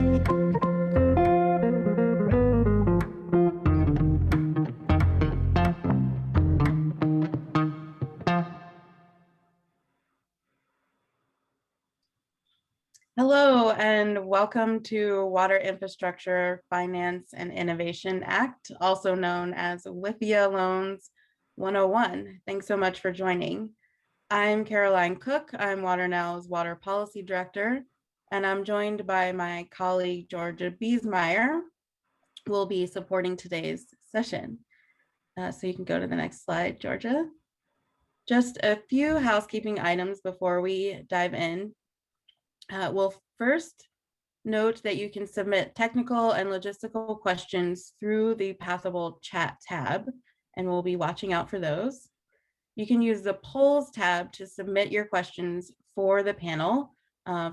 Hello and welcome to Water Infrastructure Finance and Innovation Act, also known as WIFIA Loans 101. Thanks so much for joining. I'm Caroline Cook. I'm WaterNow's Water Policy Director, and I'm joined by my colleague, Georgia Biesmeyer, who will be supporting today's session. So you can go to the next slide, Georgia. Just a few housekeeping items before we dive in. We'll first note that you can submit technical and logistical questions through the Pathable Chat tab, and we'll be watching out for those. You can use the polls tab to submit your questions for the panel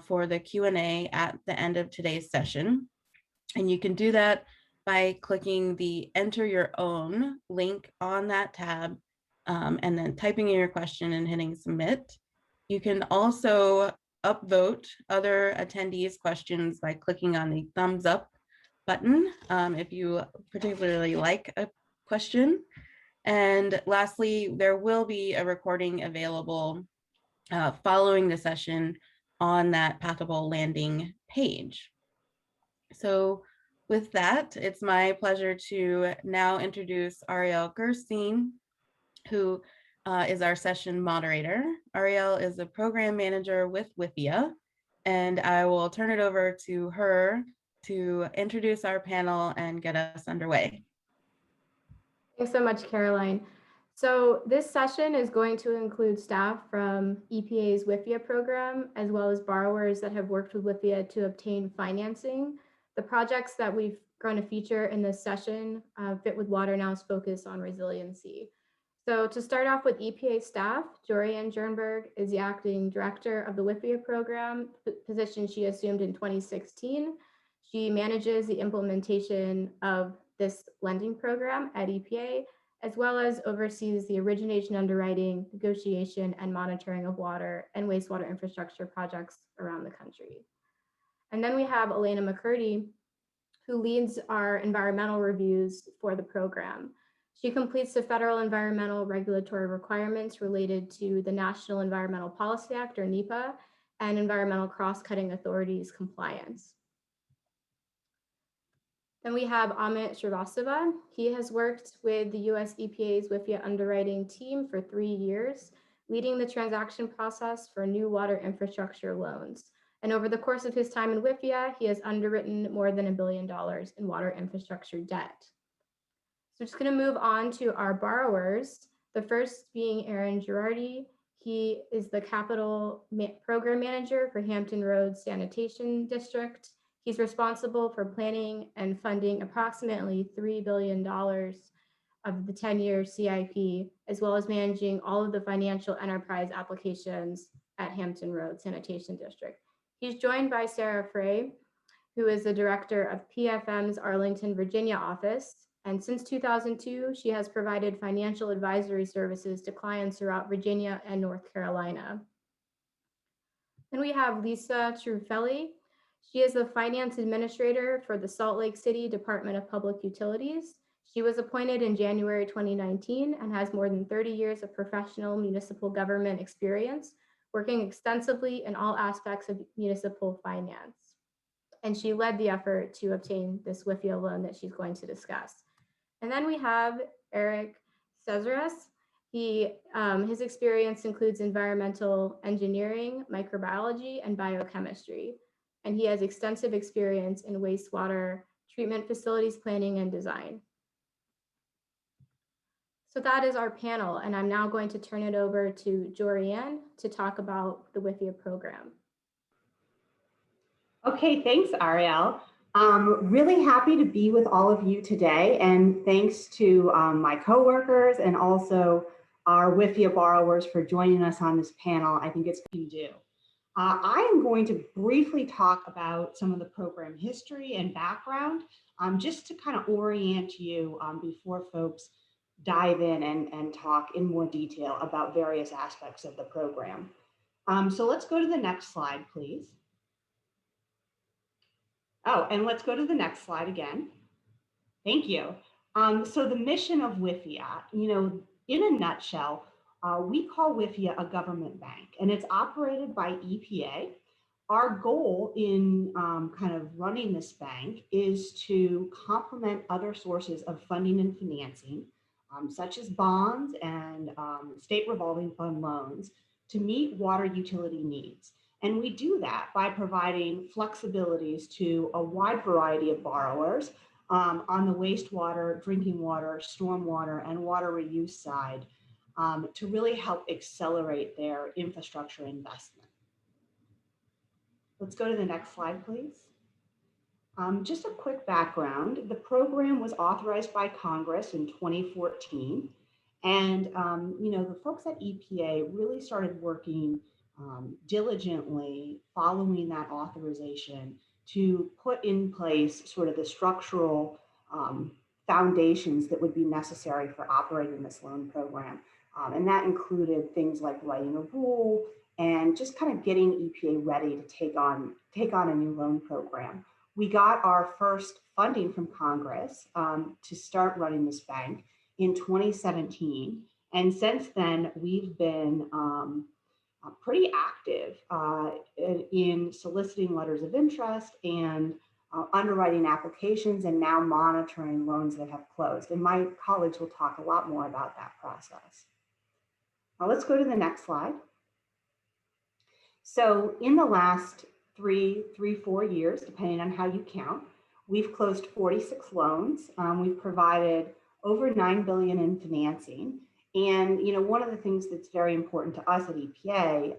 for the Q&A at the end of today's session. And you can do that by clicking the Enter Your Own link on that tab and then typing in your question and hitting Submit. You can also upvote other attendees' questions by clicking on the thumbs up button if you particularly like a question. And lastly, there will be a recording available following the session on that Pathable landing page. So with that, it's my pleasure to now introduce Ariel Gerstein, who is our session moderator. Ariel is a program manager with WIFIA, and I will turn it over to her to introduce our panel and get us underway. Thanks so much, Caroline. So this session is going to include staff from EPA's WIFIA program, as well as borrowers that have worked with WIFIA to obtain financing. The projects that we're going to feature in this session fit with WaterNow's focus on resiliency. So to start off with EPA staff, Jorianne Jernberg is the acting director of the WIFIA program, position she assumed in 2016. She manages the implementation of this lending program at EPA, as well as oversees the origination, underwriting, negotiation, and monitoring of water and wastewater infrastructure projects around the country. And then we have Elena McCurdy, who leads our environmental reviews for the program. She completes the federal environmental regulatory requirements related to the National Environmental Policy Act, or NEPA, and environmental cross-cutting authorities compliance. Then we have Amit Srivastava. He has worked with the US EPA's WIFIA underwriting team for 3 years, leading the transaction process for new water infrastructure loans. And over the course of his time in WIFIA, he has underwritten more than $1 billion in water infrastructure debt. So just going to move on to our borrowers. The first being Aaron Girardi. He is the capital program manager for Hampton Roads Sanitation District. He's responsible for planning and funding approximately $3 billion of the 10-year CIP, as well as managing all of the financial enterprise applications at Hampton Roads Sanitation District. He's joined by Sarah Frey, who is the director of PFM's Arlington, Virginia office. And since 2002, she has provided financial advisory services to clients throughout Virginia and North Carolina. Then we have Lisa Trufelli. She is the finance administrator for the Salt Lake City Department of Public Utilities. She was appointed in January 2019 and has more than 30 years of professional municipal government experience, working extensively in all aspects of municipal finance. And she led the effort to obtain this WIFIA loan that she's going to discuss. And then we have Eric Cesares. His experience includes environmental engineering, microbiology, and biochemistry. And he has extensive experience in wastewater treatment facilities planning and design. So that is our panel, and I'm now going to turn it over to Jorianne to talk about the WIFIA program. Okay, thanks, Ariel. Really happy to be with all of you today, and thanks to my coworkers and also our WIFIA borrowers for joining us on this panel. I think it's good to do. I am going to briefly talk about some of the program history and background, just to kind of orient you before folks dive in and talk in more detail about various aspects of the program. So let's go to the next slide, please. Oh, and let's go to the next slide again. Thank you. So the mission of WIFIA, in a nutshell, we call WIFIA a government bank, and it's operated by EPA. Our goal in kind of running this bank is to complement other sources of funding and financing, such as bonds and state revolving fund loans, to meet water utility needs. And we do that by providing flexibilities to a wide variety of borrowers on the wastewater, drinking water, stormwater, and water reuse side to really help accelerate their infrastructure investment. Let's go to the next slide, please. Just a quick background. The program was authorized by Congress in 2014. And, the folks at EPA really started working diligently following that authorization to put in place sort of the structural foundations that would be necessary for operating this loan program. And that included things like writing a rule and just kind of getting EPA ready to take on a new loan program. We got our first funding from Congress to start running this bank in 2017. And since then, we've been pretty active in soliciting letters of interest and underwriting applications, and now monitoring loans that have closed. And my colleagues will talk a lot more about that process. Now let's go to the next slide. So in the last 4 years, depending on how you count, we've closed 46 loans. We've provided over $9 billion in financing. And one of the things that's very important to us at EPA,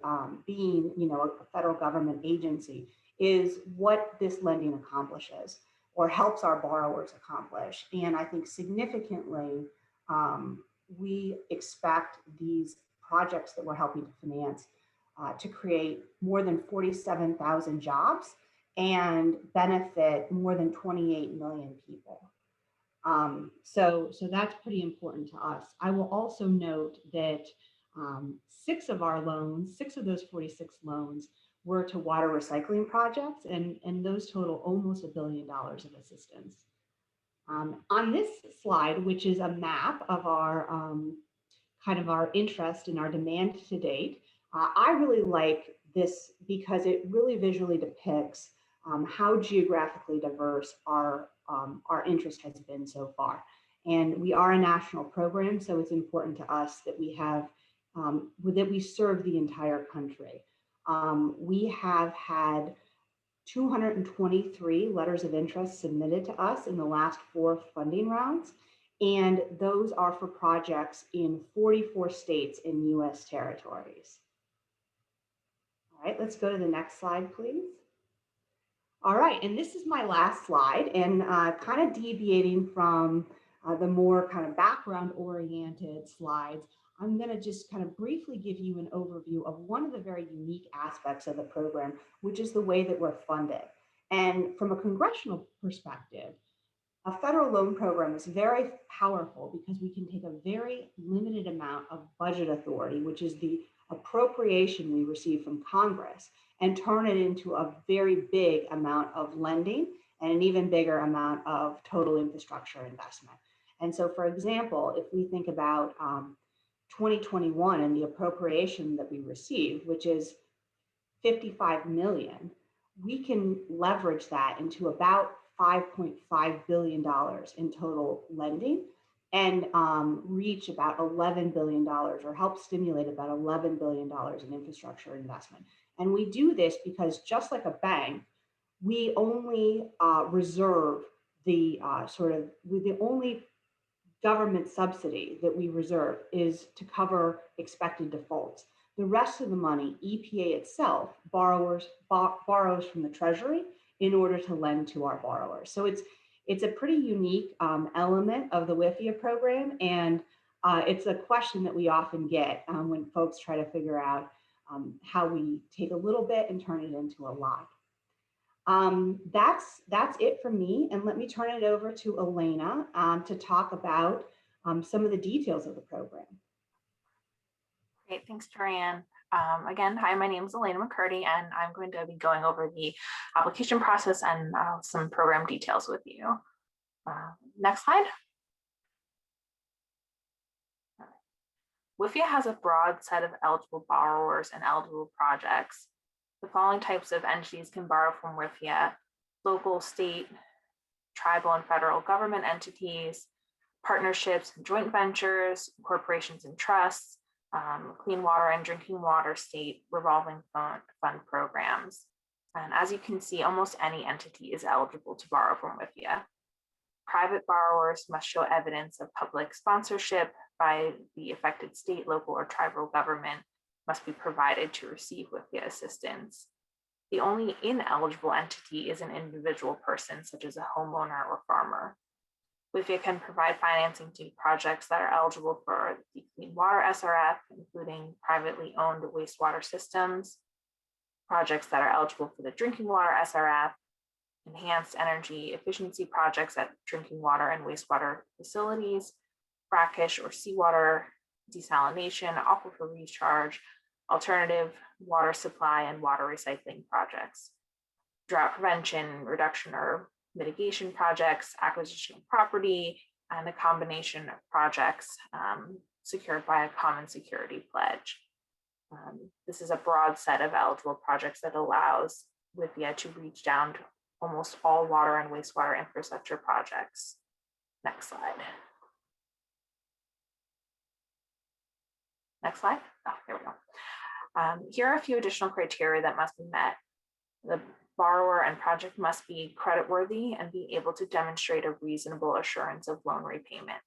being a federal government agency, is what this lending accomplishes or helps our borrowers accomplish. And I think significantly, we expect these projects that we're helping to finance to create more than 47,000 jobs and benefit more than 28 million people. So that's pretty important to us. I will also note that 6 of those 46 loans were to water recycling projects, and those total almost $1 billion of assistance. On this slide, which is a map of our kind of our interest and our demand to date, I really like this because it really visually depicts how geographically diverse our interest has been so far. And we are a national program, so it's important to us that we have that we serve the entire country. We have had 223 letters of interest submitted to us in the last 4 funding rounds, and those are for projects in 44 states and US territories. All right, let's go to the next slide, please. All right, and this is my last slide, and kind of deviating from the more kind of background-oriented slides, I'm going to just kind of briefly give you an overview of one of the very unique aspects of the program, which is the way that we're funded. And from a congressional perspective, a federal loan program is very powerful because we can take a very limited amount of budget authority, which is the appropriation we receive from Congress, and turn it into a very big amount of lending and an even bigger amount of total infrastructure investment. And so, for example, if we think about 2021 and the appropriation that we received, which is $55 million, we can leverage that into about $5.5 billion in total lending and reach about $11 billion or help stimulate about $11 billion in infrastructure investment. And we do this because, just like a bank, we only reserve the the only government subsidy that we reserve is to cover expected defaults. The rest of the money, EPA itself borrows from the Treasury in order to lend to our borrowers. So it's a pretty unique element of the WIFIA program, and it's a question that we often get when folks try to figure out how we take a little bit and turn it into a lot. That's it for me, and let me turn it over to Elena to talk about some of the details of the program. Great, thanks, Torianne. Again, hi, my name is Elena McCurdy, and I'm going to be going over the application process and some program details with you. Next slide. WIFIA has a broad set of eligible borrowers and eligible projects. The following types of entities can borrow from WIFIA: local, state, tribal, and federal government entities, partnerships and joint ventures, corporations and trusts, clean water and drinking water state revolving fund programs. And as you can see, almost any entity is eligible to borrow from WIFIA. Private borrowers must show evidence of public sponsorship by the affected state, local, or tribal government must be provided to receive WIFIA assistance. The only ineligible entity is an individual person, such as a homeowner or farmer. WIFIA can provide financing to projects that are eligible for the Clean Water SRF, including privately owned wastewater systems, projects that are eligible for the Drinking Water SRF, enhanced energy efficiency projects at drinking water and wastewater facilities, brackish or seawater desalination, aquifer recharge, alternative water supply and water recycling projects, drought prevention, reduction or mitigation projects, acquisition of property, and a combination of projects secured by a common security pledge. This is a broad set of eligible projects that allows WIFIA to reach down to almost all water and wastewater infrastructure projects. Next slide. Next slide. Oh, there we go. Here are a few additional criteria that must be met. The borrower and project must be creditworthy and be able to demonstrate a reasonable assurance of loan repayment.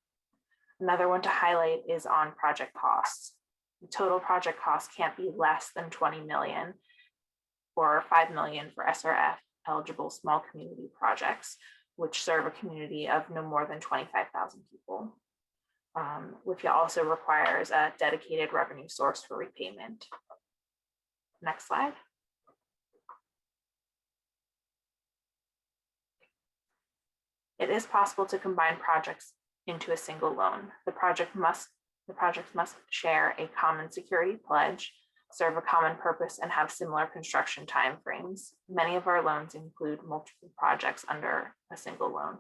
Another one to highlight is on project costs. The total project cost can't be less than 20 million or 5 million for SRF eligible small community projects, which serve a community of no more than 25,000 people. WIFIA also requires a dedicated revenue source for repayment. Next slide. It is possible to combine projects into a single loan. The projects must share a common security pledge, serve a common purpose, and have similar construction timeframes. Many of our loans include multiple projects under a single loan.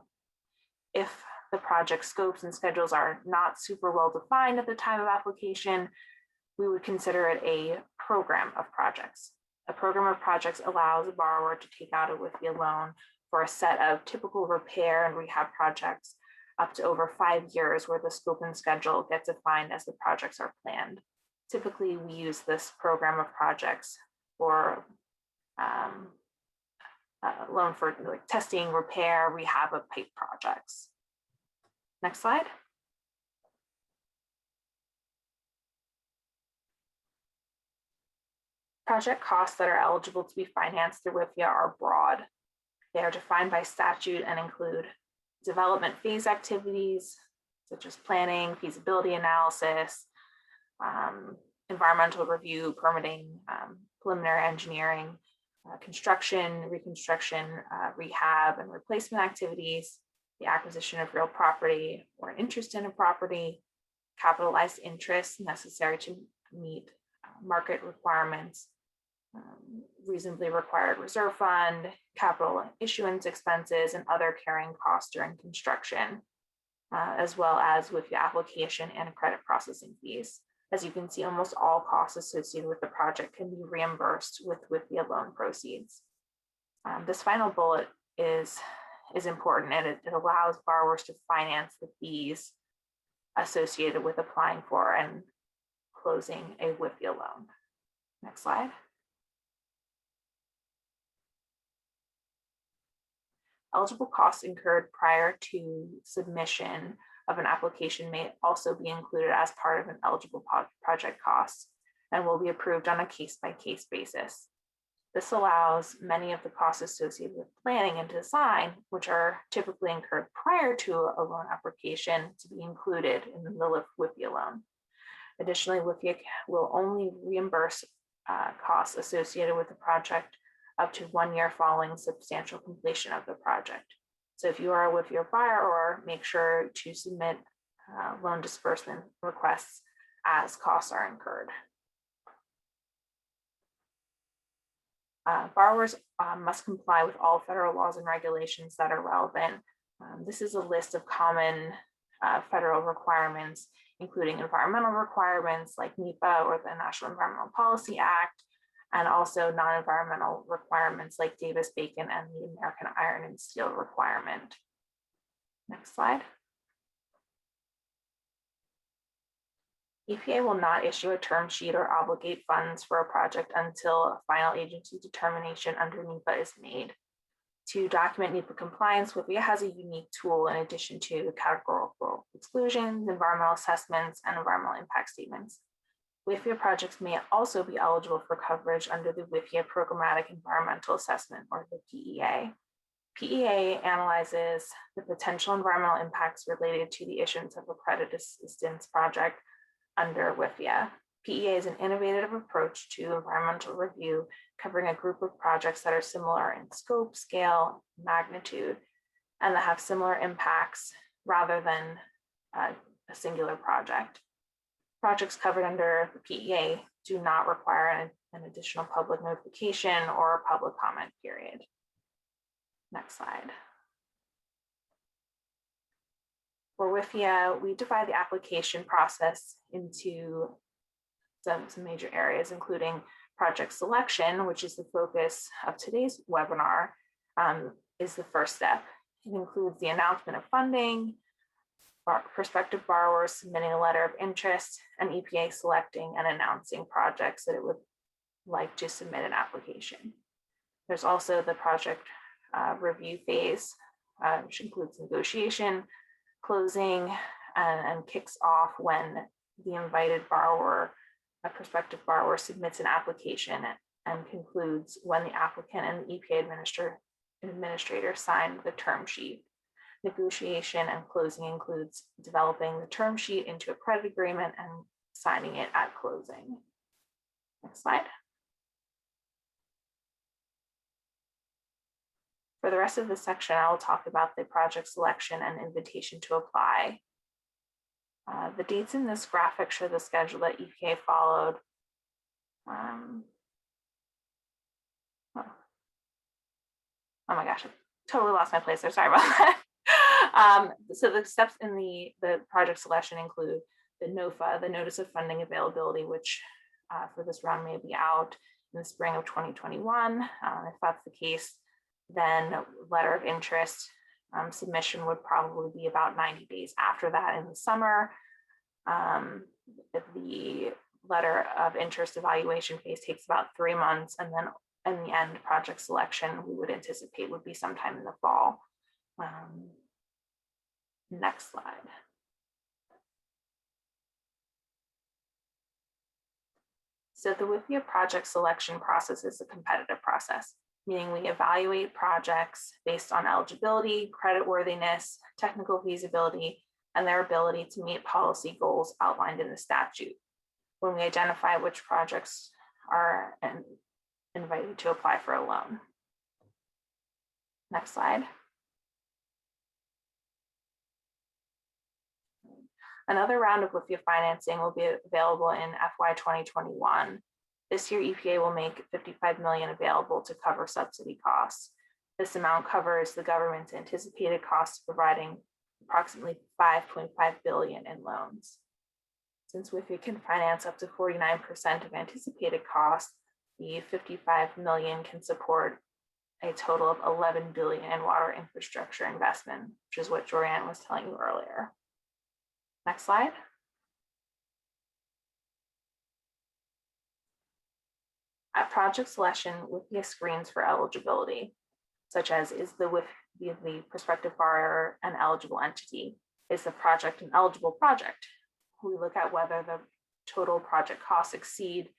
If the project scopes and schedules are not super well defined at the time of application, we would consider it a program of projects. A program of projects allows a borrower to take out a WIFIA loan for a set of typical repair and rehab projects up to over 5 years, where the scope and schedule get defined as the projects are planned. Typically, we use this program of projects for loan for like testing, repair, rehab of pipe projects. Next slide. Project costs that are eligible to be financed through WIFIA are broad. They are defined by statute and include development phase activities, such as planning, feasibility analysis, environmental review, permitting, preliminary engineering, construction, reconstruction, rehab, and replacement activities, the acquisition of real property or interest in a property, capitalized interest necessary to meet market requirements, reasonably required reserve fund, capital issuance expenses, and other carrying costs during construction, as well as with the application and credit processing fees. As you can see, almost all costs associated with the project can be reimbursed with WIFIA loan proceeds. This final bullet is important, and it allows borrowers to finance the fees associated with applying for and closing a WIFIA loan. Next slide. Eligible costs incurred prior to submission of an application may also be included as part of an eligible project cost and will be approved on a case-by-case basis. This allows many of the costs associated with planning and design, which are typically incurred prior to a loan application, to be included in the WIFIA loan. Additionally, WIFIA will only reimburse costs associated with the project up to 1 year following substantial completion of the project. So if you are a WIFIA borrower, make sure to submit loan disbursement requests as costs are incurred. Borrowers must comply with all federal laws and regulations that are relevant. This is a list of common federal requirements, including environmental requirements like NEPA or the National Environmental Policy Act, and also non-environmental requirements like Davis-Bacon and the American Iron and Steel requirement. Next slide. EPA will not issue a term sheet or obligate funds for a project until a final agency determination under NEPA is made. To document NEPA compliance, WIFIA has a unique tool in addition to categorical exclusions, environmental assessments, and environmental impact statements. WIFIA projects may also be eligible for coverage under the WIFIA Programmatic Environmental Assessment, or the PEA. PEA analyzes the potential environmental impacts related to the issuance of a credit assistance project under WIFIA. PEA is an innovative approach to environmental review, covering a group of projects that are similar in scope, scale, magnitude, and that have similar impacts rather than a singular project. Projects covered under the PEA do not require an additional public notification or a public comment period. Next slide. For WIFIA, we divide the application process into some major areas, including project selection, which is the focus of today's webinar, is the first step. It includes the announcement of funding, prospective borrowers submitting a letter of interest, and EPA selecting and announcing projects that it would like to submit an application. There's also the project review phase, which includes negotiation, closing, and kicks off when the invited borrower, a prospective borrower, submits an application, and concludes when the applicant and the EPA administrator sign the term sheet. Negotiation and closing includes developing the term sheet into a credit agreement and signing it at closing. Next slide. For the rest of this section, I will talk about the project selection and invitation to apply. The dates in this graphic show the schedule that EPA followed. Oh my gosh, I totally lost my place there. Sorry about that. So the steps in the project selection include the NOFA, the Notice of Funding Availability, which for this round may be out in the spring of 2021. If that's the case, then letter of interest submission would probably be about 90 days after that in the summer. The letter of interest evaluation phase takes about 3 months, and then in the end, project selection we would anticipate would be sometime in the fall. Next slide. So the WIFIA project selection process is a competitive process, meaning we evaluate projects based on eligibility, creditworthiness, technical feasibility, and their ability to meet policy goals outlined in the statute. When we identify which projects are invited to apply for a loan. Next slide. Another round of WIFIA financing will be available in FY 2021. This year, EPA will make $55 million available to cover subsidy costs. This amount covers the government's anticipated costs, providing approximately $5.5 billion in loans. Since WIFIA can finance up to 49% of anticipated costs, the $55 million can support a total of $11 billion in water infrastructure investment, which is what Jorianne was telling you earlier. Next slide. At project selection, WIFIA screens for eligibility, such as is the prospective borrower an eligible entity? Is the project an eligible project? We look at whether the total project costs exceed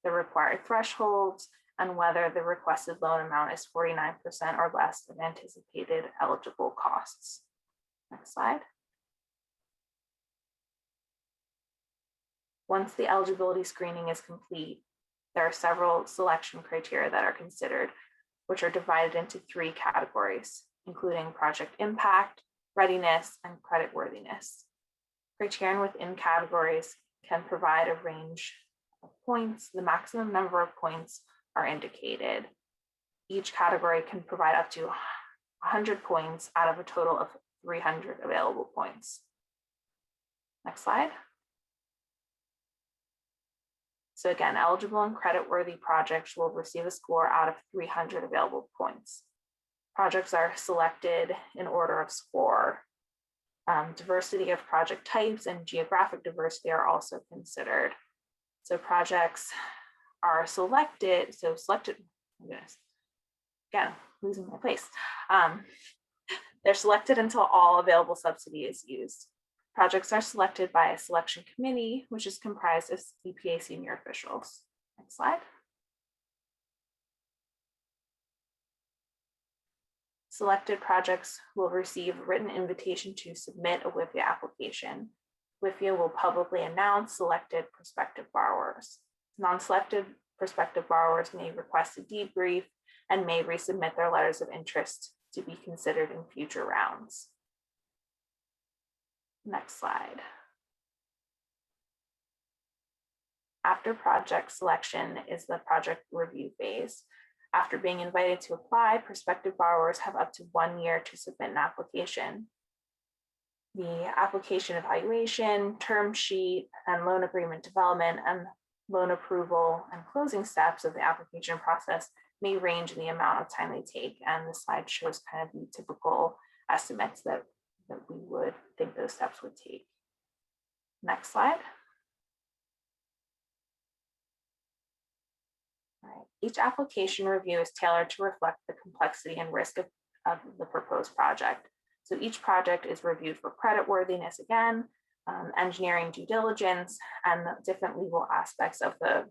the required thresholds and whether the requested loan amount is 49% or less of anticipated eligible costs. Next slide. Once the eligibility screening is complete, there are several selection criteria that are considered, which are divided into 3 categories, including project impact, readiness, and creditworthiness. Criterion within categories can provide a range of points. The maximum number of points are indicated. each category can provide up to 100 points out of a total of 300 available points. Next slide. So again, eligible and creditworthy projects will receive a score out of 300 available points. Projects are selected in order of score. Diversity of project types and geographic diversity are also considered. So projects are selected, oh goodness, again, losing my place. They're selected until all available subsidy is used. Projects are selected by a selection committee, which is comprised of EPA senior officials. Next slide. Selected projects will receive a written invitation to submit a WIFIA application. WIFIA will publicly announce selected prospective borrowers. Non-selected prospective borrowers may request a debrief and may resubmit their letters of interest to be considered in future rounds. Next slide. After project selection is the project review phase. After being invited to apply, prospective borrowers have up to 1 year to submit an application. The application evaluation, term sheet, and loan agreement development and loan approval and closing steps of the application process may range in the amount of time they take. And the slide shows kind of the typical estimates that we would think those steps would take. Next slide. All right. Each application review is tailored to reflect the complexity and risk of the proposed project. So each project is reviewed for creditworthiness again, engineering due diligence, and the different legal aspects of the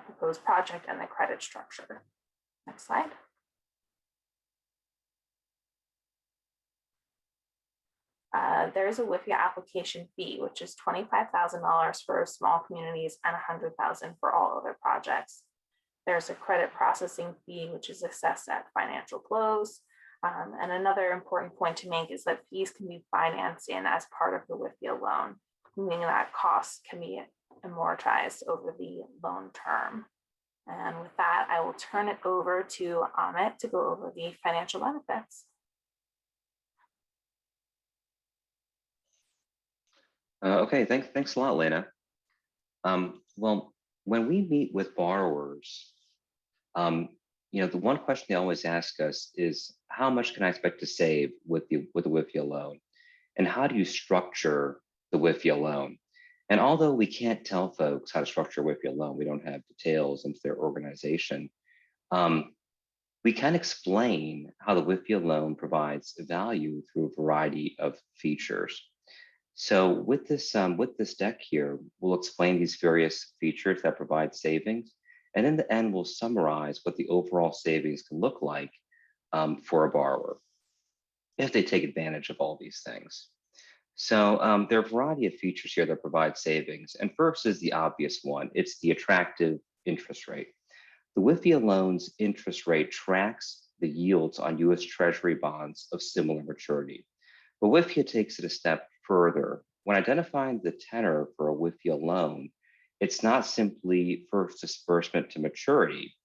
proposed project and the credit structure. Next slide. There is a WIFIA application fee, which is $25,000 for small communities and $100,000 for all other projects. There's a credit processing fee, which is assessed at financial close. And another important point to make is that fees can be financed in as part of the WIFIA loan, meaning that costs can be amortized over the loan term. And with that, I will turn it over to Amit to go over the financial benefits. Okay, thanks a lot, Lena. Well, when we meet with borrowers, the one question they always ask us is, how much can I expect to save with the WIFIA loan? And how do you structure the WIFIA loan? And although we can't tell folks how to structure a WIFIA loan, we don't have details into their organization, we can explain how the WIFIA loan provides value through a variety of features. So with this deck here, we'll explain these various features that provide savings. And in the end, we'll summarize what the overall savings can look like for a borrower if they take advantage of all these things. So there are a variety of features here that provide savings. And first is the obvious one. It's the attractive interest rate. The WIFIA loan's interest rate tracks the yields on US Treasury bonds of similar maturity. But WIFIA takes it a step further. When identifying the tenor for a WIFIA loan, it's not simply first disbursement to maturity.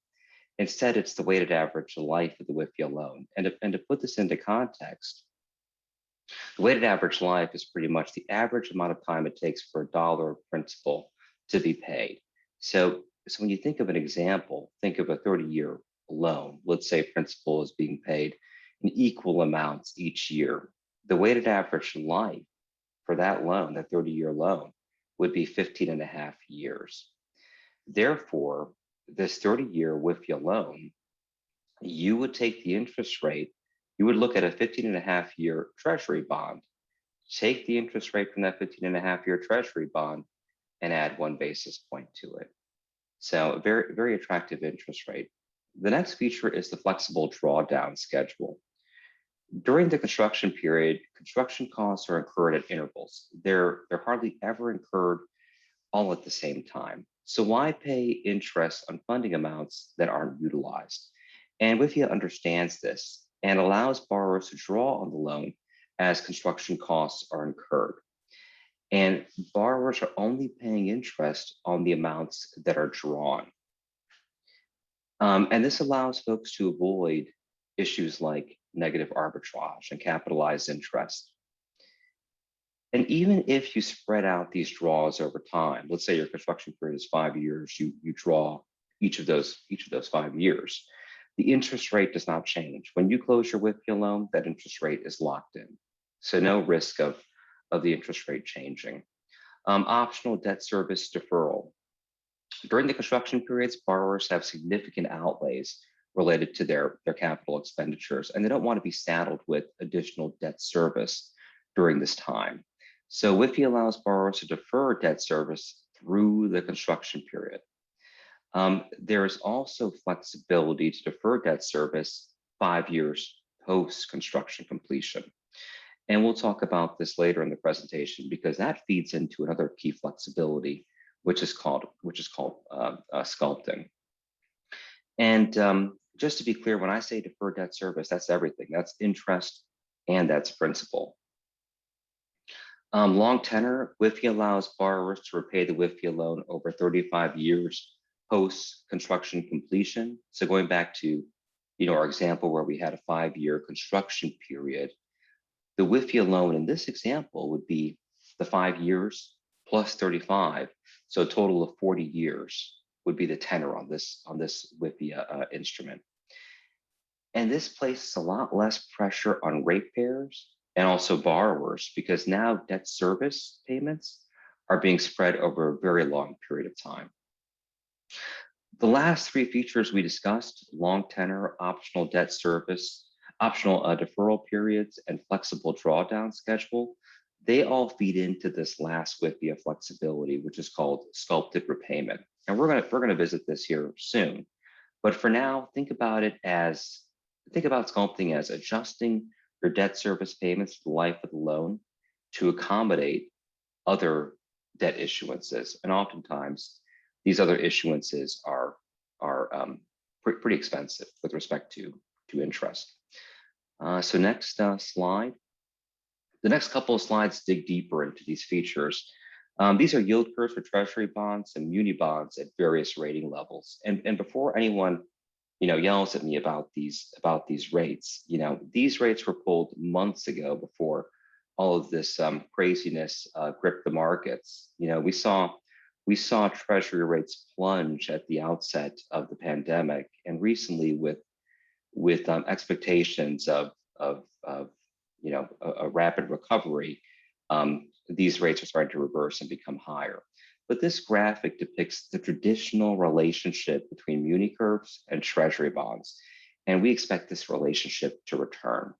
Instead, it's the weighted average life of the WIFIA loan. And to put this into context, the weighted average life is pretty much the average amount of time it takes for $1 of principal to be paid. So when you think of an example, think of a 30-year loan. Let's say principal is being paid in equal amounts each year. The weighted average life for that loan, that 30-year loan, would be 15.5 years. Therefore, this 30-year WIFIA loan, you would take the interest rate, you would look at a 15.5-year Treasury bond, take the interest rate from that 15.5-year Treasury bond, and add 1 basis point to it. So a very, very attractive interest rate. The next feature is the flexible drawdown schedule. During the construction period, construction costs are incurred at intervals. They're hardly ever incurred all at the same time. So why pay interest on funding amounts that aren't utilized? And WIFIA understands this and allows borrowers to draw on the loan as construction costs are incurred. And borrowers are only paying interest on the amounts that are drawn. And this allows folks to avoid issues like negative arbitrage and capitalized interest. And even if you spread out these draws over time, let's say your construction period is 5 years, you draw each of those 5 years, the interest rate does not change. When you close your WIFIA loan, that interest rate is locked in. So no risk of the interest rate changing. Optional debt service deferral. During the construction periods, borrowers have significant outlays related to their capital expenditures, and they don't want to be saddled with additional debt service during this time. So WIFIA allows borrowers to defer debt service through the construction period. There is also flexibility to defer debt service 5 years post-construction completion. And we'll talk about this later in the presentation because that feeds into another key flexibility, which is called sculpting. And just to be clear, when I say deferred debt service, that's everything. That's interest and that's principal. Long tenor, WIFIA allows borrowers to repay the WIFIA loan over 35 years post-construction completion. So going back to our example where we had a 5-year construction period, the WIFIA loan in this example would be the 5 years plus 35. So a total of 40 years would be the tenor on this WIFIA instrument. And this places a lot less pressure on ratepayers and also borrowers because now debt service payments are being spread over a very long period of time. The last 3 features we discussed, long tenor, optional debt service, optional deferral periods, and flexible drawdown schedule, they all feed into this last WIFIA flexibility, which is called sculpted repayment. And we're gonna visit this here soon. But for now, think about sculpting as adjusting your debt service payments for the life of the loan to accommodate other debt issuances. And oftentimes, these other issuances are pretty expensive with respect to interest. So next slide. The next couple of slides dig deeper into these features. These are yield curves for treasury bonds and muni bonds at various rating levels. And before anyone yells at me about these rates, these rates were pulled months ago before all of this craziness gripped the markets. We saw treasury rates plunge at the outset of the pandemic, and recently with expectations of a rapid recovery, these rates are starting to reverse and become higher. But this graphic depicts the traditional relationship between muni curves and treasury bonds, and we expect this relationship to return.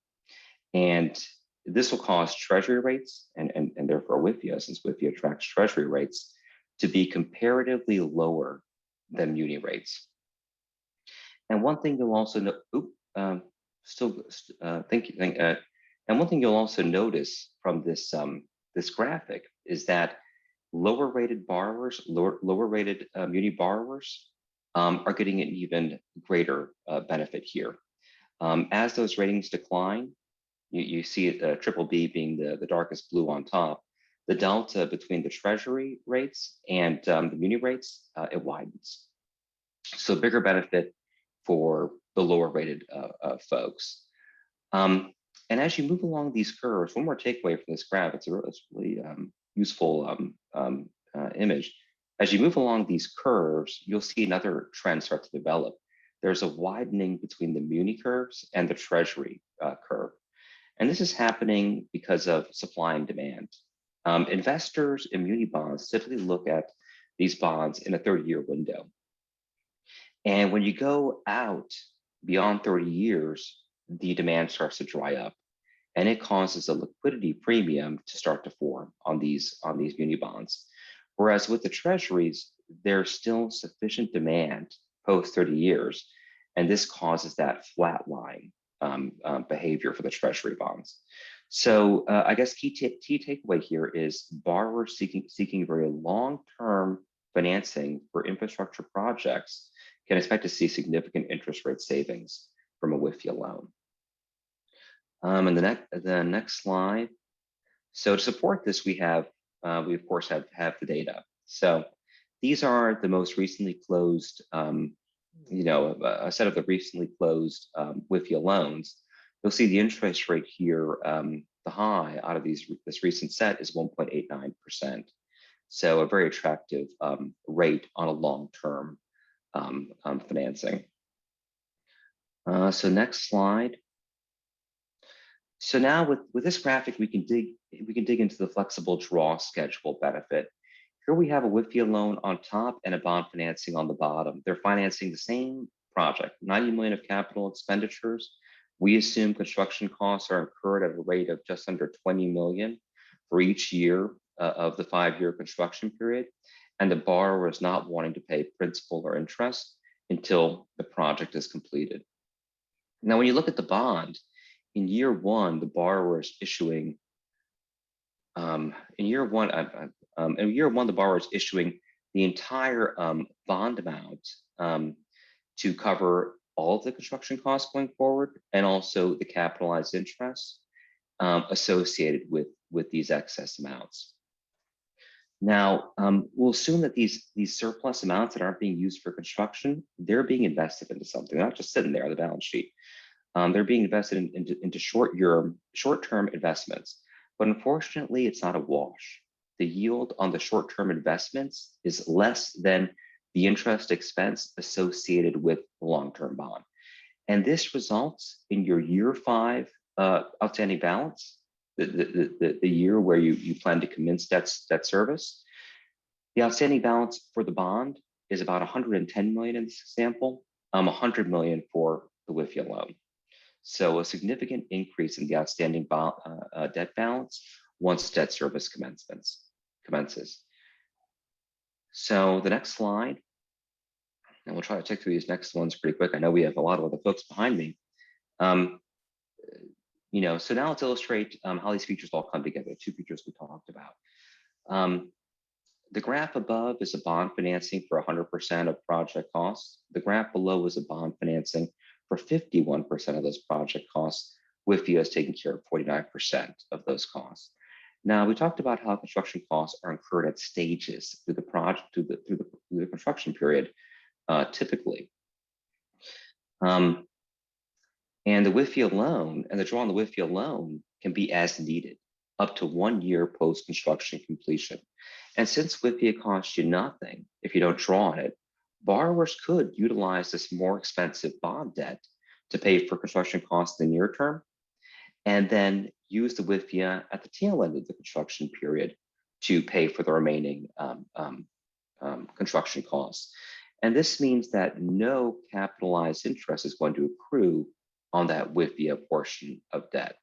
And this will cause treasury rates and therefore WIFIA, since WIFIA tracks treasury rates, to be comparatively lower than muni rates. And one thing you'll also know, and one thing you'll also notice from this this graphic is that lower rated borrowers, lower rated muni borrowers are getting an even greater benefit here. As those ratings decline, you see triple B being the darkest blue on top. The delta between the treasury rates and the muni rates, it widens. So bigger benefit for the lower rated folks. And as you move along these curves, one more takeaway from this graph, it's a really useful image. As you move along these curves, you'll see another trend start to develop. There's a widening between the muni curves and the treasury curve. And this is happening because of supply and demand. Investors in muni bonds typically look at these bonds in a 30-year window. And when you go out beyond 30 years, the demand starts to dry up, and it causes a liquidity premium to start to form on these muni bonds. Whereas with the treasuries, there's still sufficient demand post 30 years, and this causes that flat line behavior for the treasury bonds. So I guess key takeaway here is borrowers seeking very long-term financing for infrastructure projects can expect to see significant interest rate savings from a WIFIA loan. And the next slide. So to support this, we of course have the data. So these are the most recently closed a set of the recently closed WIFIA loans, you'll see the interest rate here, the high out of this recent set is 1.89%. So a very attractive rate on a long-term financing. So next slide. So now with this graphic, we can dig into the flexible draw schedule benefit. Here we have a WIFIA loan on top and a bond financing on the bottom. They're financing the same project, 90 million of capital expenditures. We assume construction costs are incurred at a rate of just under 20 million for each year of the 5-year construction period. And the borrower is not wanting to pay principal or interest until the project is completed. Now, when you look at the bond, in year one, the borrower is issuing, the borrower is issuing the entire bond amount to cover all of the construction costs going forward, and also the capitalized interest associated with these excess amounts. Now, we'll assume that these surplus amounts that aren't being used for construction, they're being invested into something. They're not just sitting there on the balance sheet. They're being invested into short-term investments. But unfortunately, it's not a wash. The yield on the short-term investments is less than the interest expense associated with the long-term bond. And this results in your year 5 outstanding balance, the year where you plan to commence debt service. The outstanding balance for the bond is about 110 million in this example, 100 million for the WIFIA loan. So a significant increase in the outstanding debt balance once debt service commences. So the next slide, and we'll try to take through these next ones pretty quick. I know we have a lot of other folks behind me. So now let's illustrate how these features all come together, 2 features we talked about. The graph above is a bond financing for 100% of project costs. The graph below is a bond financing for 51% of those project costs. WIFIA is taking care of 49% of those costs. Now, we talked about how construction costs are incurred at stages through the project, through the construction period, typically. And the WIFIA loan and the draw on the WIFIA loan can be as needed, up to 1 year post-construction completion. And since WIFIA costs you nothing if you don't draw on it, borrowers could utilize this more expensive bond debt to pay for construction costs in the near term, and then use the WIFIA at the tail end of the construction period to pay for the remaining construction costs. And this means that no capitalized interest is going to accrue on that WIFIA portion of debt.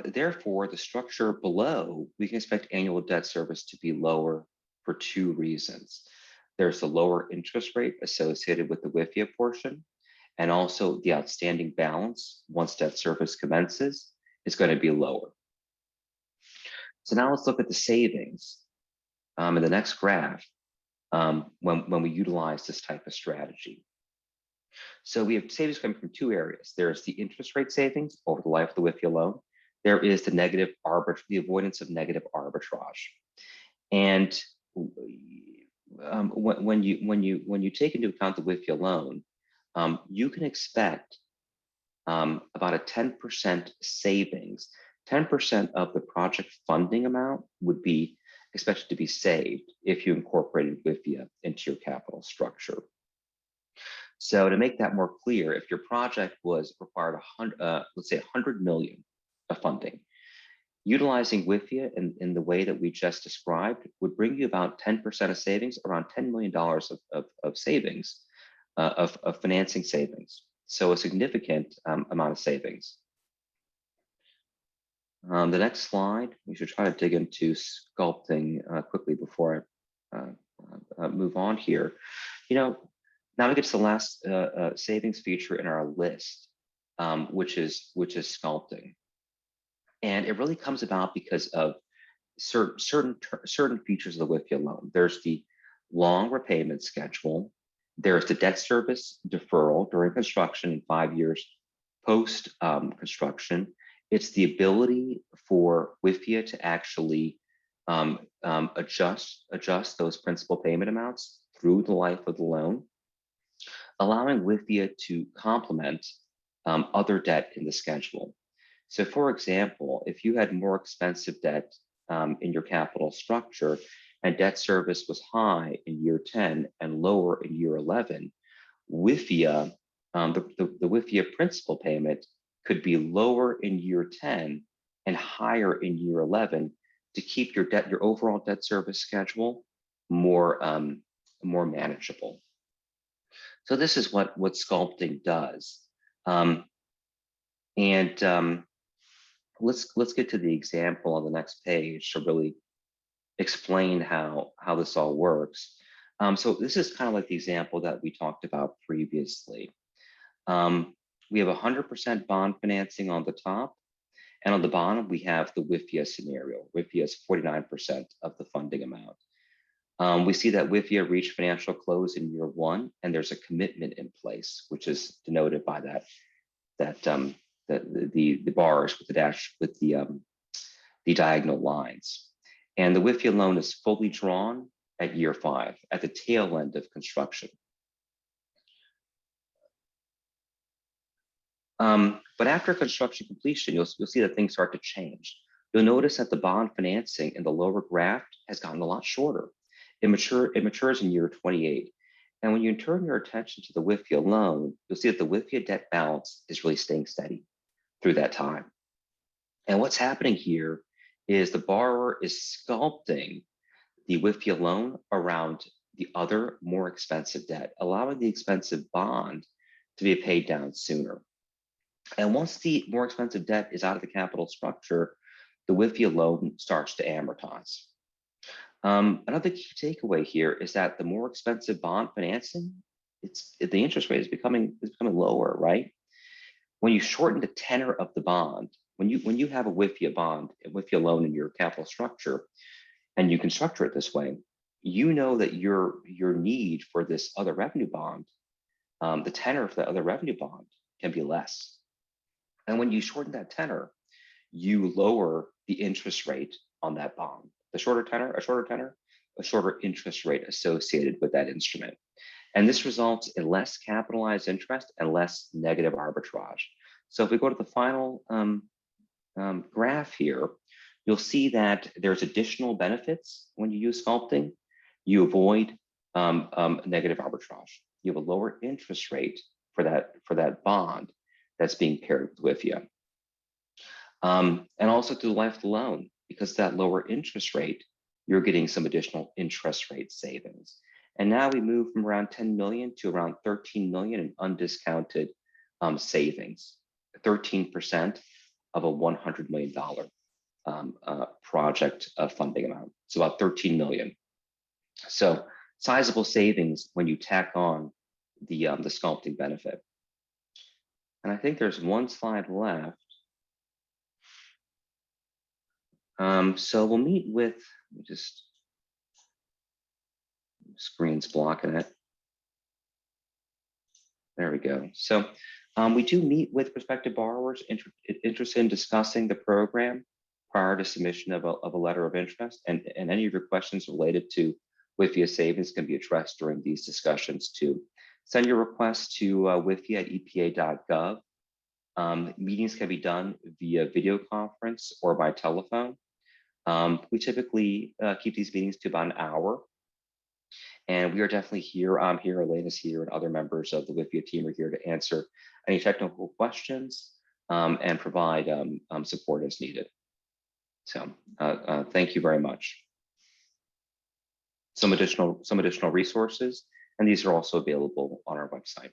Therefore, the structure below, we can expect annual debt service to be lower for 2 reasons. There's the lower interest rate associated with the WIFIA portion, and also the outstanding balance once debt service commences is going to be lower. So now let's look at the savings in the next graph when we utilize this type of strategy. So we have savings coming from 2 areas. There's the interest rate savings over the life of the WIFIA loan. There is the avoidance of negative arbitrage. And when you take into account the WIFIA loan, you can expect about a 10% savings. 10% of the project funding amount would be expected to be saved if you incorporated WIFIA into your capital structure. So to make that more clear, if your project was required let's say 100 million of funding, utilizing WIFIA in the way that we just described would bring you about 10% of savings, around $10 million of savings, of financing savings. So a significant amount of savings. The next slide, we should try to dig into sculpting quickly before I move on here. Now we get to the last savings feature in our list, which is sculpting. And it really comes about because of certain features of the WIFIA loan. There's the long repayment schedule. There's the debt service deferral during construction in 5 years post construction. It's the ability for WIFIA to actually adjust those principal payment amounts through the life of the loan, allowing WIFIA to complement other debt in the schedule. So for example, if you had more expensive debt in your capital structure and debt service was high in year 10 and lower in year 11, WIFIA, the WIFIA principal payment could be lower in year 10 and higher in year 11 to keep your overall debt service schedule more manageable. So this is what sculpting does. Let's get to the example on the next page to really explain how this all works. So this is kind of like the example that we talked about previously. We have 100% bond financing on the top, and on the bottom we have the WIFIA scenario. WIFIA is 49% of the funding amount. We see that WIFIA reached financial close in year 1, and there's a commitment in place, which is denoted by the bars with the dash with the diagonal lines. And the WIFIA loan is fully drawn at year 5, at the tail end of construction. But after construction completion, you'll see that things start to change. You'll notice that the bond financing in the lower graph has gotten a lot shorter. It matures in year 28. And when you turn your attention to the WIFIA loan, you'll see that the WIFIA debt balance is really staying steady through that time. And what's happening here is the borrower is sculpting the WIFIA loan around the other more expensive debt, allowing the expensive bond to be paid down sooner. And once the more expensive debt is out of the capital structure, the WIFIA loan starts to amortize. Another key takeaway here is that the more expensive bond financing, the interest rate is becoming lower, right? When you shorten the tenor of the bond, when you have a WIFIA bond, a WIFIA loan in your capital structure, and you can structure it this way, you know that your need for this other revenue bond, the tenor for the other revenue bond can be less. And when you shorten that tenor, you lower the interest rate on that bond. A shorter tenor, a shorter interest rate associated with that instrument. And this results in less capitalized interest and less negative arbitrage. So if we go to the final graph here, you'll see that there's additional benefits when you use sculpting. You avoid negative arbitrage. You have a lower interest rate for that bond that's being paired with WIFIA. And also through the life of the loan, because that lower interest rate, you're getting some additional interest rate savings. And now we move from around 10 million to around 13 million in undiscounted savings, 13% of a $100 million project funding amount. So about 13 million. So sizable savings when you tack on the sculpting benefit. And I think there's one slide left. So we'll meet with, just screen's blocking it. There we go. So we do meet with prospective borrowers interested in discussing the program prior to submission of a letter of interest, and any of your questions related to WIFIA savings can be addressed during these discussions too. Send your request to wifia@epa.gov. Meetings can be done via video conference or by telephone. We typically keep these meetings to about an hour. And we are definitely here. I'm here, Elena's here, and other members of the WIFIA team are here to answer any technical questions and provide support as needed. So thank you very much. Some additional resources, and these are also available on our website.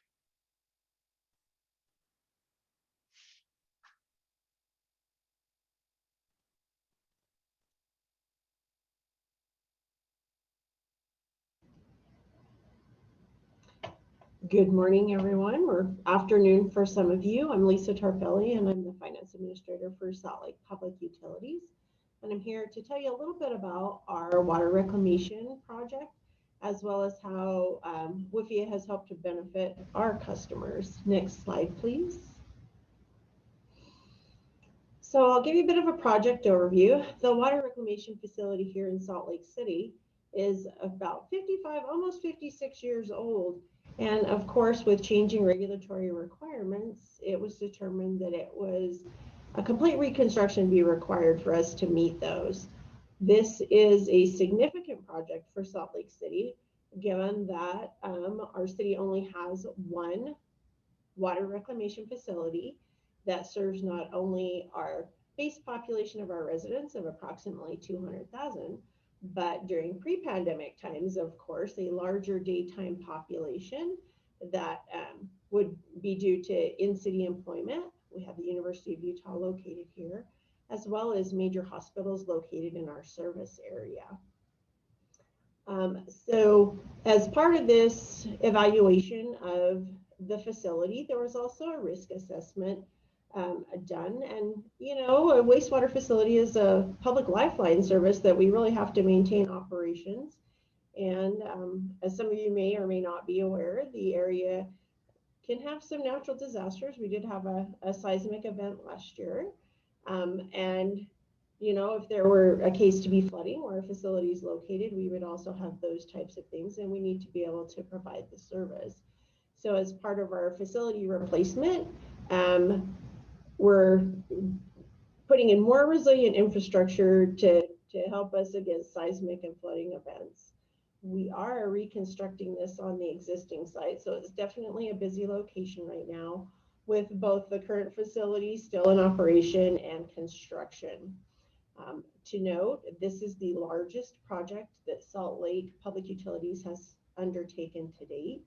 Good morning, everyone, or afternoon for some of you. I'm Lisa Tarfelli, and I'm the Finance Administrator for Salt Lake Public Utilities. And I'm here to tell you a little bit about our water reclamation project, as well as how WIFIA has helped to benefit our customers. Next slide, please. So I'll give you a bit of a project overview. The water reclamation facility here in Salt Lake City is about 55, almost 56 years old. And of course, with changing regulatory requirements, it was determined that it was a complete reconstruction be required for us to meet those. This is a significant project for Salt Lake City, given that our city only has one water reclamation facility that serves not only our base population of our residents of approximately 200,000, but during pre-pandemic times, of course, a larger daytime population that would be due to in-city employment. We have the University of Utah located here, as well as major hospitals located in our service area. So as part of this evaluation of the facility, there was also a risk assessment done. And, you know, a wastewater facility is a public lifeline service that we really have to maintain operations. And as some of you may or may not be aware, the area can have some natural disasters. We did have a seismic event last year. And you know, if there were a case to be flooding where a facility is located, we would also have those types of things, and we need to be able to provide the service. So as part of our facility replacement, we're putting in more resilient infrastructure to help us against seismic and flooding events. We are reconstructing this on the existing site, so it's definitely a busy location right now with both the current facility still in operation and construction. To note, this is the largest project that Salt Lake Public Utilities has undertaken to date.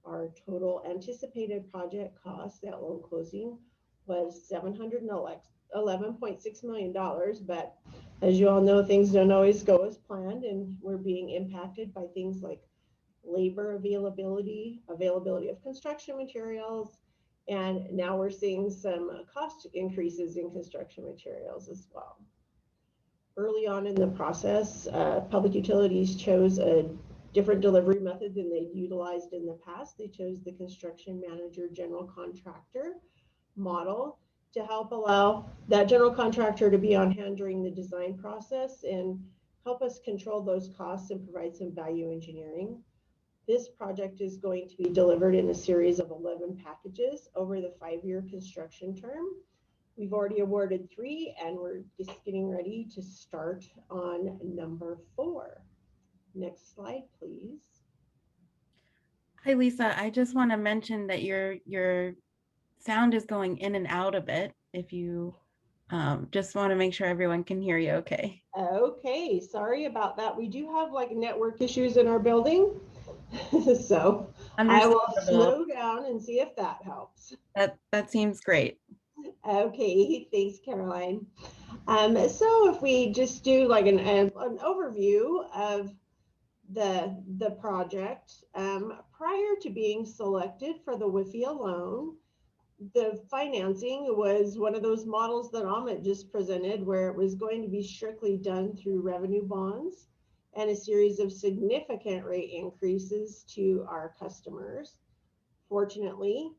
Our total anticipated project cost at loan closing was $711.6 million, but as you all know, things don't always go as planned, and we're being impacted by things like labor availability of construction materials, and now we're seeing some cost increases in construction materials as well. Early on in the process, Public Utilities chose a different delivery method than they'd utilized in the past. They chose the construction manager general contractor model to help allow that general contractor to be on hand during the design process and help us control those costs and provide some value engineering. This project is going to be delivered in a series of 11 packages over the 5-year construction term. We've already awarded 3, and we're just getting ready to start on number 4. Next slide, please. Hi, Lisa. I just want to mention that your sound is going in and out a bit. If you just want to make sure everyone can hear you okay. Okay, sorry about that. We do have like network issues in our building. So I will slow down and see if that helps. That seems great. Okay, thanks, Caroline. So if we just do like an overview of the project, prior to being selected for the WIFIA loan, the financing was one of those models that Amit just presented, where it was going to be strictly done through revenue bonds and a series of significant rate increases to our customers. Fortunately,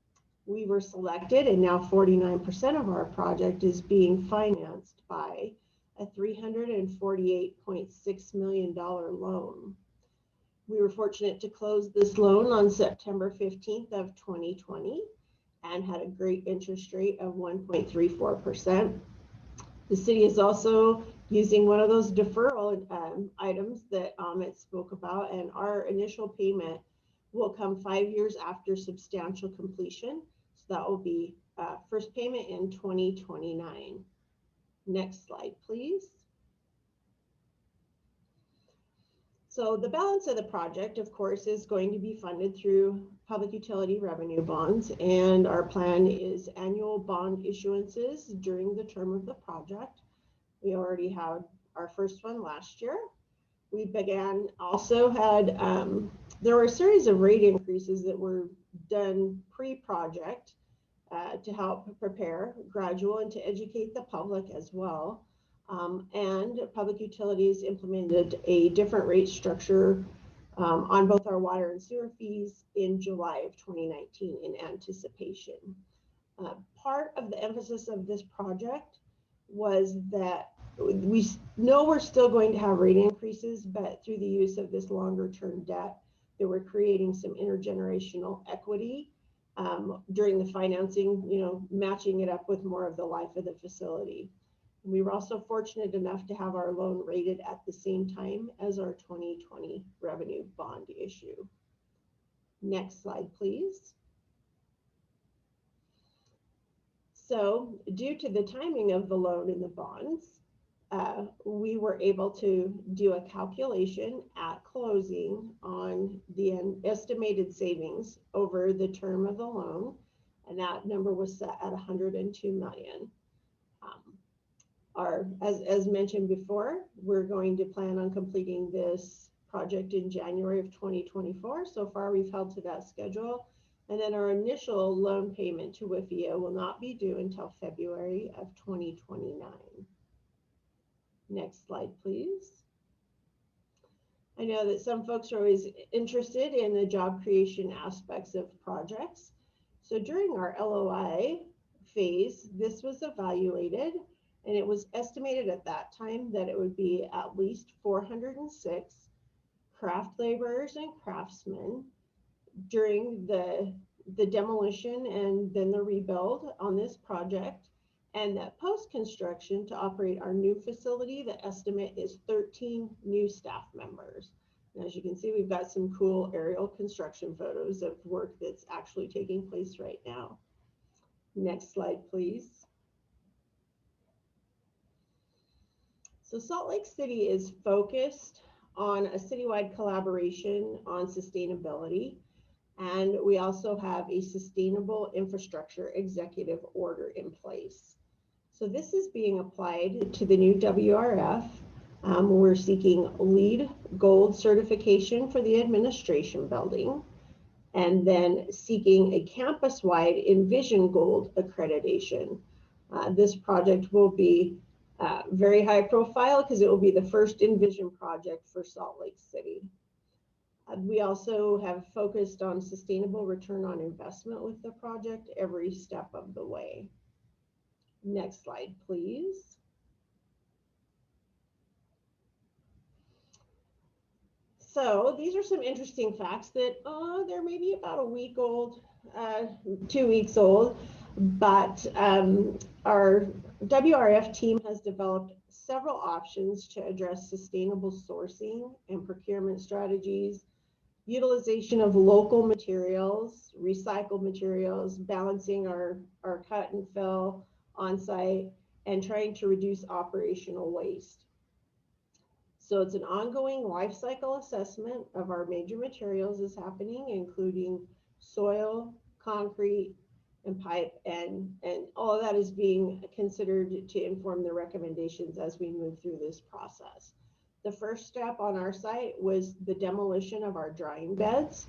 we were selected, and now 49% of our project is being financed by a $348.6 million loan. We were fortunate to close this loan on September 15th of 2020 and had a great interest rate of 1.34%. The city is also using one of those deferral items that Amit spoke about, and our initial payment will come 5 years after substantial completion. So that will be first payment in 2029. Next slide, please. So the balance of the project, of course, is going to be funded through public utility revenue bonds, and our plan is annual bond issuances during the term of the project. We already had our first one last year. We there were a series of rate increases that were done pre-project to help prepare gradual and to educate the public as well. And public utilities implemented a different rate structure on both our water and sewer fees in July of 2019 in anticipation. Part of the emphasis of this project was that we know we're still going to have rate increases, but through the use of this longer term debt, that we're creating some intergenerational equity during the financing, matching it up with more of the life of the facility. And we were also fortunate enough to have our loan rated at the same time as our 2020 revenue bond issue. Next slide, please. So due to the timing of the loan and the bonds, we were able to do a calculation at closing on the estimated savings over the term of the loan, and that number was set at 102 million. As mentioned before, we're going to plan on completing this project in January of 2024. So far, we've held to that schedule. And then our initial loan payment to WIFIA will not be due until February of 2029. Next slide, please. I know that some folks are always interested in the job creation aspects of projects. So during our LOI phase, this was evaluated, and it was estimated at that time that it would be at least 406 craft laborers and craftsmen during the demolition and then the rebuild on this project. And that post-construction to operate our new facility, the estimate is 13 new staff members. And as you can see, we've got some cool aerial construction photos of work that's actually taking place right now. Next slide, please. So Salt Lake City is focused on a citywide collaboration on sustainability. And we also have a sustainable infrastructure executive order in place. So this is being applied to the new WRF. We're seeking LEED Gold certification for the administration building, and then seeking a campus-wide Envision Gold accreditation. This project will be very high profile because it will be the first Envision project for Salt Lake City. We also have focused on sustainable return on investment with the project every step of the way. Next slide, please. So these are some interesting facts that they're maybe about a week old, 2 weeks old, but our WRF team has developed several options to address sustainable sourcing and procurement strategies, utilization of local materials, recycled materials, balancing our cut and fill on site, and trying to reduce operational waste. So it's an ongoing life cycle assessment of our major materials is happening, including soil, concrete, and pipe, and all of that is being considered to inform the recommendations as we move through this process. The first step on our site was the demolition of our drying beds,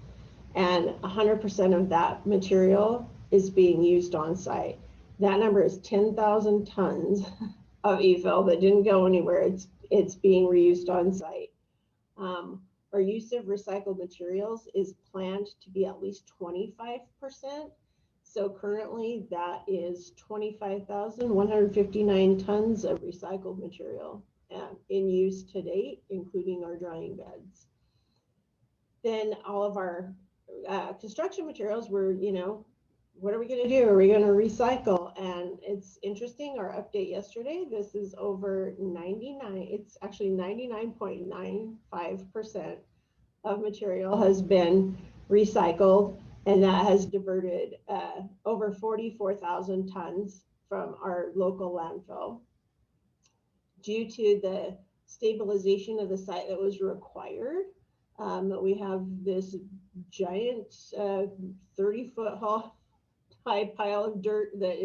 and 100% of that material is being used on site. That number is 10,000 tons of e-fill that didn't go anywhere. It's being reused on site. Our use of recycled materials is planned to be at least 25%. So currently that is 25,159 tons of recycled material in use to date, including our drying beds. Then all of our construction materials were, what are we going to do? Are we going to recycle? And it's interesting, our update yesterday, this is over 99, it's actually 99.95% of material has been recycled, and that has diverted over 44,000 tons from our local landfill. Due to the stabilization of the site that was required, we have this giant 30-foot high pile of dirt that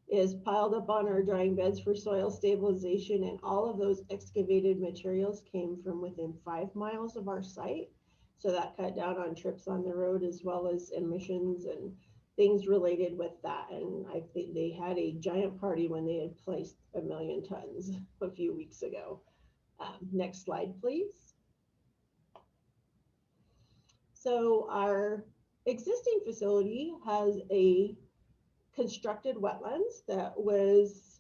is piled up on our drying beds for soil stabilization, and all of those excavated materials came from within 5 miles of our site. So that cut down on trips on the road as well as emissions and things related with that. And I think they had a giant party when they had placed 1 million tons a few weeks ago. Next slide, please. So our existing facility has a constructed wetlands that was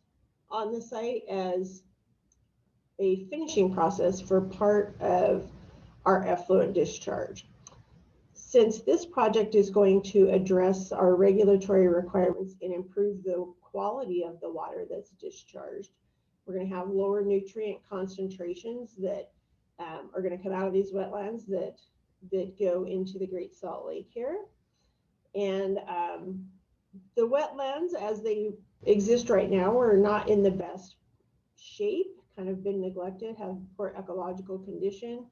on the site as a finishing process for part of our effluent discharge. Since this project is going to address our regulatory requirements and improve the quality of the water that's discharged, we're going to have lower nutrient concentrations that are going to come out of these wetlands that go into the Great Salt Lake here. And the wetlands, as they exist right now, are not in the best shape, kind of been neglected, have poor ecological condition.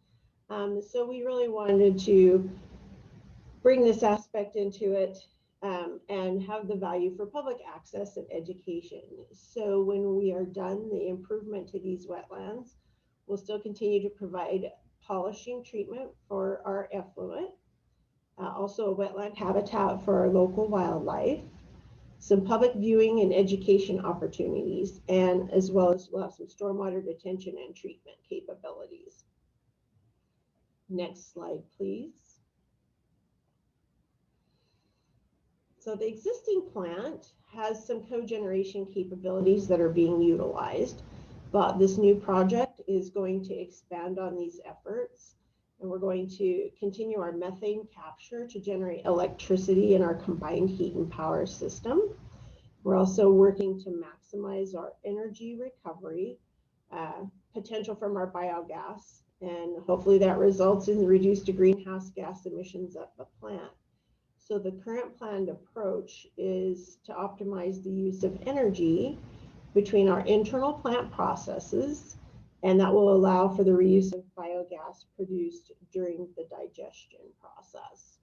So we really wanted to bring this aspect into it and have the value for public access and education. So when we are done the improvement to these wetlands, we'll still continue to provide polishing treatment for our effluent, also a wetland habitat for our local wildlife, some public viewing and education opportunities, and as well as we'll have some stormwater detention and treatment capabilities. Next slide, please. So the existing plant has some cogeneration capabilities that are being utilized, but this new project is going to expand on these efforts, and we're going to continue our methane capture to generate electricity in our combined heat and power system. We're also working to maximize our energy recovery potential from our biogas, and hopefully that results in the reduced greenhouse gas emissions at the plant. So the current planned approach is to optimize the use of energy between our internal plant processes, and that will allow for the reuse of biogas produced during the digestion process.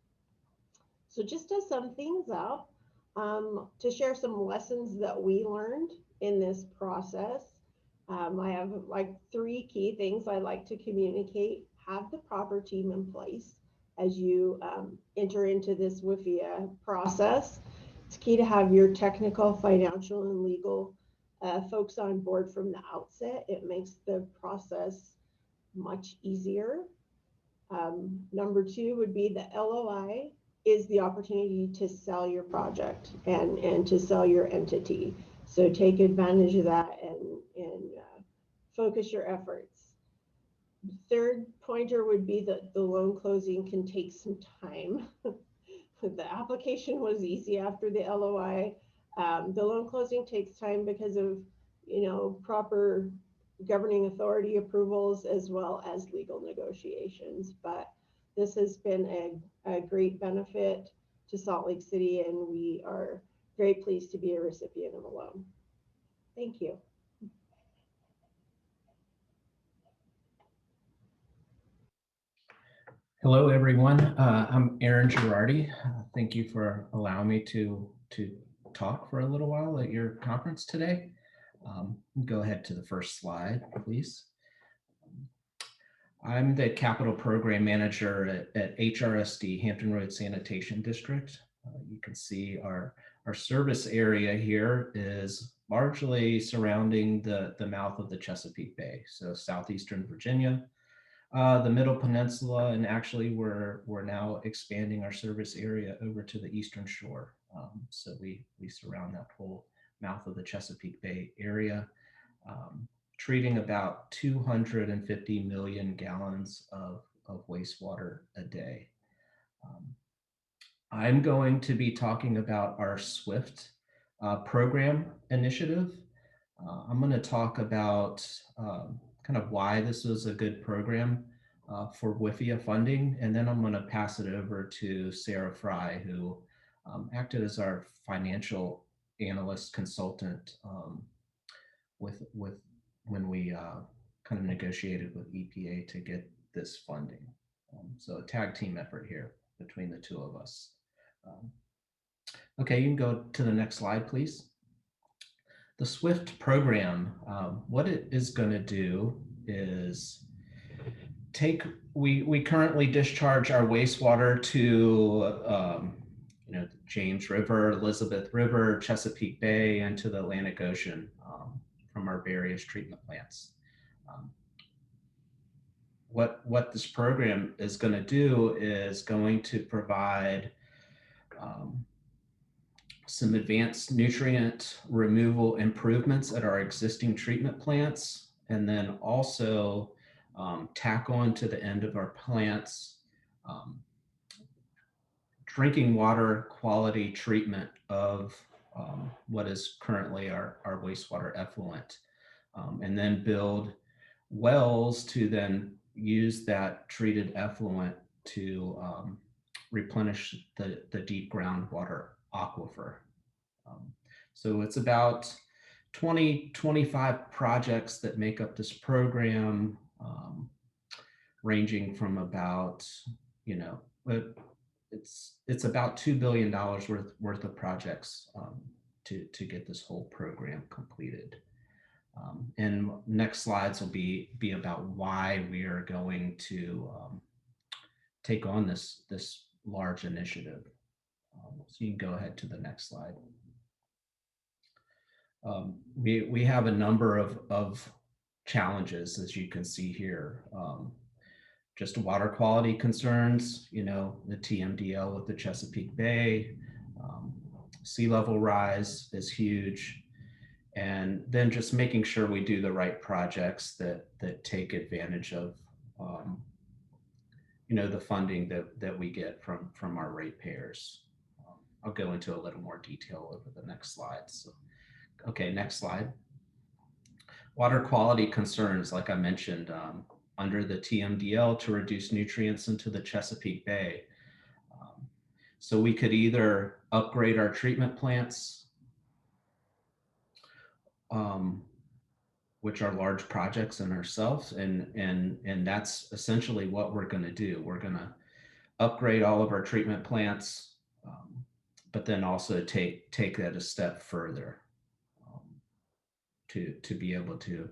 So just to sum things up, to share some lessons that we learned in this process, I have like 3 key things I'd like to communicate. Have the proper team in place as you enter into this WIFIA process. It's key to have your technical, financial, and legal folks on board from the outset. It makes the process much easier. Number 2 would be the LOI is the opportunity to sell your project and to sell your entity. So take advantage of that and focus your efforts. Third pointer would be that the loan closing can take some time. The application was easy after the LOI. The loan closing takes time because of, proper governing authority approvals as well as legal negotiations. But this has been a great benefit to Salt Lake City, and we are very pleased to be a recipient of a loan. Thank you. Hello, everyone. I'm Aaron Girardi. Thank you for allowing me to talk for a little while at your conference today. Go ahead to the first slide, please. I'm the capital program manager at HRSD, Hampton Roads Sanitation District. You can see our service area here is largely surrounding the mouth of the Chesapeake Bay, so southeastern Virginia. The Middle Peninsula, and actually we're now expanding our service area over to the Eastern Shore. So we surround that whole mouth of the Chesapeake Bay area, treating about 250 million gallons of wastewater a day. I'm going to be talking about our SWIFT program initiative. I'm going to talk about kind of why this was a good program for WIFIA funding, and then I'm going to pass it over to Sarah Fry, who acted as our financial analyst consultant with when we kind of negotiated with EPA to get this funding. So a tag team effort here between the two of us. Okay, you can go to the next slide, please. The SWIFT program, what it is going to do is we currently discharge our wastewater to James River, Elizabeth River, Chesapeake Bay, and to the Atlantic Ocean from our various treatment plants. What this program is going to do is going to provide some advanced nutrient removal improvements at our existing treatment plants, and then also tack on to the end of our plants drinking water quality treatment of what is currently our wastewater effluent, and then build wells to then use that treated effluent to replenish the deep groundwater aquifer. So it's about 25 projects that make up this program, ranging from about, it's about $2 billion worth of projects to get this whole program completed. And next slides will be about why we are going to take on this large initiative. So you can go ahead to the next slide. We have a number of challenges, as you can see here. Just water quality concerns, the TMDL with the Chesapeake Bay, sea level rise is huge. And then just making sure we do the right projects that take advantage of, the funding that we get from our ratepayers. I'll go into a little more detail over the next slide. So, okay, next slide. Water quality concerns, like I mentioned, under the TMDL to reduce nutrients into the Chesapeake Bay. So we could either upgrade our treatment plants, which are large projects in ourselves, and that's essentially what we're going to do. We're going to upgrade all of our treatment plants, but then also take that a step further to be able to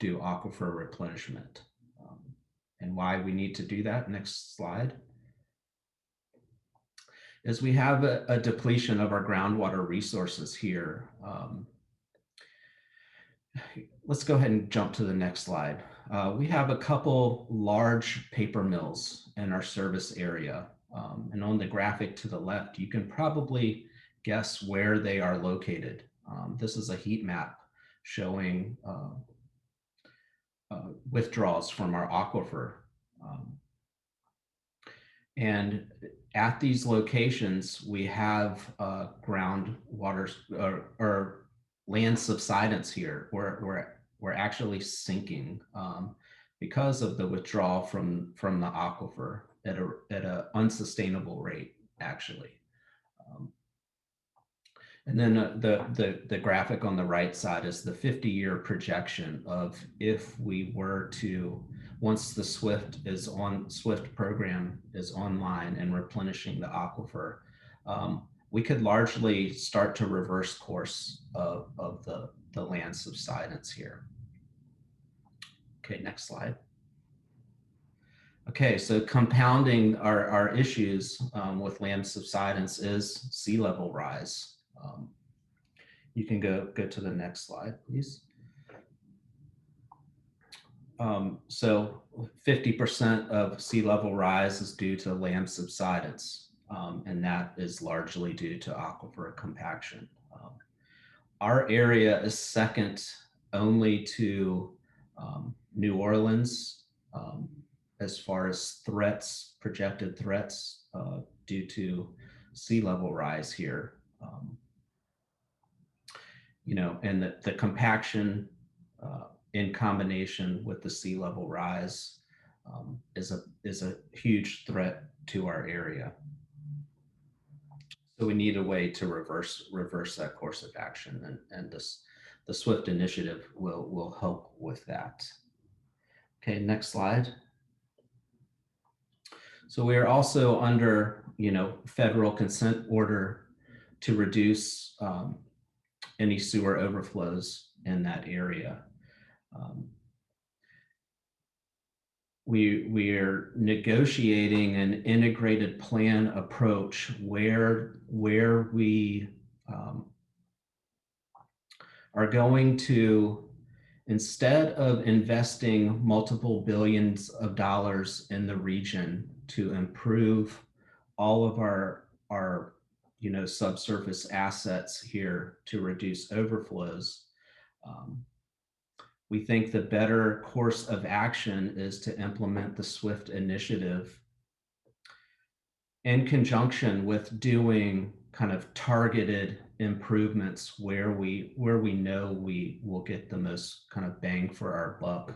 do aquifer replenishment. And why we need to do that, next slide, is we have a depletion of our groundwater resources here. Let's go ahead and jump to the next slide. We have a couple large paper mills in our service area. And on the graphic to the left, you can probably guess where they are located. This is a heat map showing withdrawals from our aquifer. And at these locations, we have groundwater or land subsidence here. We're actually sinking because of the withdrawal from the aquifer at a unsustainable rate, actually. And then the graphic on the right side is the 50-year projection of if we were to, once the SWIFT program is online and replenishing the aquifer, we could largely start to reverse course of the land subsidence here. Okay, next slide. Okay, so compounding our issues with land subsidence is sea level rise. You can go to the next slide, please. So 50% of sea level rise is due to land subsidence, and that is largely due to aquifer compaction. Our area is second only to New Orleans as far as threats, projected threats due to sea level rise here. And the compaction in combination with the sea level rise is a huge threat to our area. So we need a way to reverse that course of action, and the SWIFT initiative will help with that. Okay, next slide. So we are also under federal consent order to reduce any sewer overflows in that area. We are negotiating an integrated plan approach where we are going to, instead of investing multiple billions of dollars in the region to improve all of our subsurface assets here to reduce overflows. We think the better course of action is to implement the SWIFT initiative in conjunction with doing kind of targeted improvements where we know we will get the most kind of bang for our buck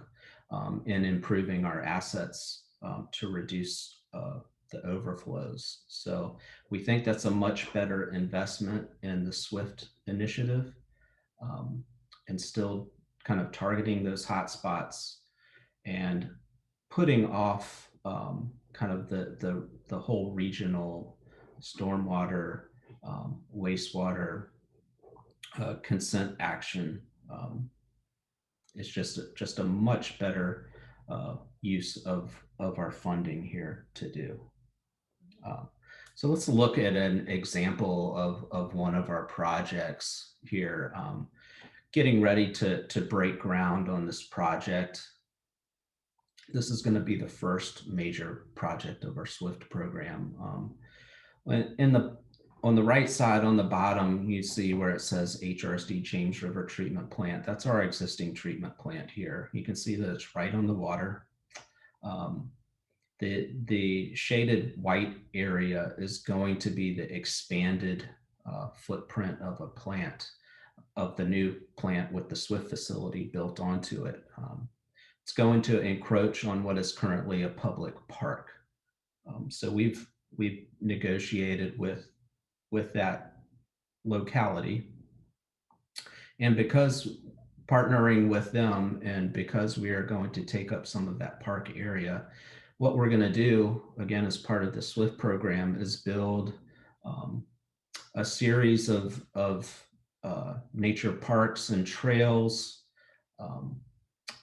in improving our assets to reduce the overflows. So we think that's a much better investment in the SWIFT initiative, and still kind of targeting those hot spots and putting off kind of the whole regional stormwater, wastewater consent action. It's just a much better use of our funding here to do. So let's look at an example of one of our projects here. Getting ready to break ground on this project. This is going to be the first major project of our SWIFT program. On the right side, on the bottom, you see where it says HRSD James River Treatment Plant. That's our existing treatment plant here. You can see that it's right on the water. The shaded white area is going to be the expanded footprint of a plant, of the new plant with the SWIFT facility built onto it. It's going to encroach on what is currently a public park. So we've negotiated with that locality, and because partnering with them, and because we are going to take up some of that park area, what we're going to do, again, as part of the SWIFT program, is build a series of nature parks and trails.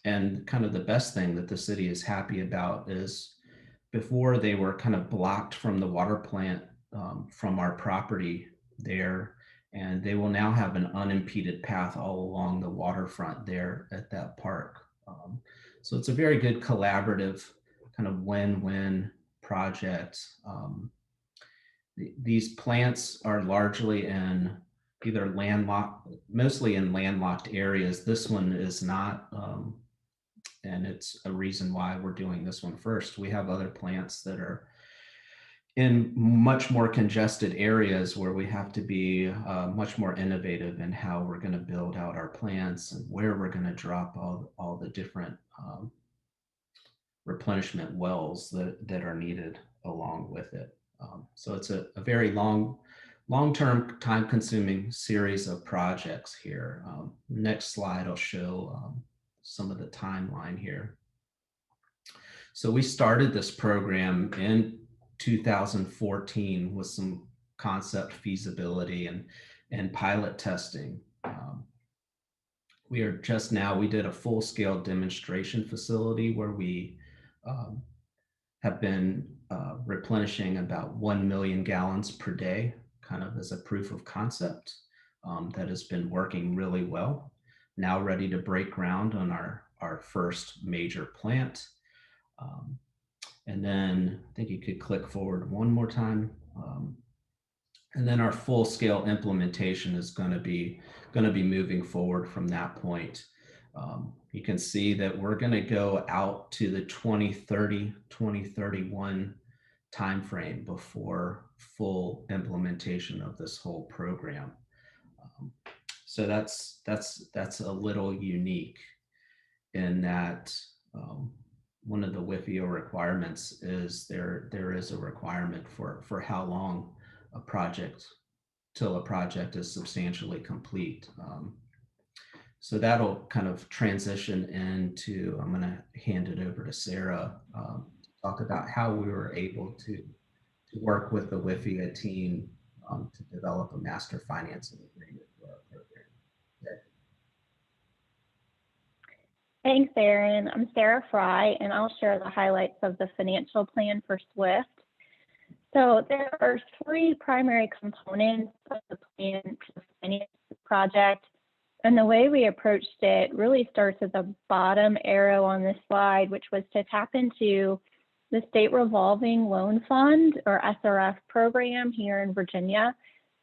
And kind of the best thing that the city is happy about is, before they were kind of blocked from the water plant from our property there, and they will now have an unimpeded path all along the waterfront there at that park. So it's a very good collaborative kind of win-win project. These plants are largely in either mostly in landlocked areas. This one is not, and it's a reason why we're doing this one first. We have other plants that are in much more congested areas where we have to be much more innovative in how we're going to build out our plants and where we're going to drop all the different replenishment wells that are needed along with it. So it's a very long-term, time-consuming series of projects here. Next slide, I'll show some of the timeline here. So we started this program in 2014 with some concept feasibility and pilot testing. We did a full-scale demonstration facility where we have been replenishing about 1 million gallons per day, kind of as a proof of concept that has been working really well. Now ready to break ground on our first major plant. And then I think you could click forward one more time. And then our full-scale implementation is going to be moving forward from that point. You can see that we're going to go out to the 2030, 2031 timeframe before full implementation of this whole program. So that's a little unique in that one of the WIFIA requirements is there is a requirement for how long till a project is substantially complete. So that'll kind of transition into, I'm going to hand it over to Sarah to talk about how we were able to work with the WIFIA team to develop a master financing agreement for our program. Okay. Thanks, Aaron. I'm Sarah Fry, and I'll share the highlights of the financial plan for SWIFT. So there are three primary components of the plan to finance the project. And the way we approached it really starts at the bottom arrow on this slide, which was to tap into the State Revolving Loan Fund, or SRF program here in Virginia.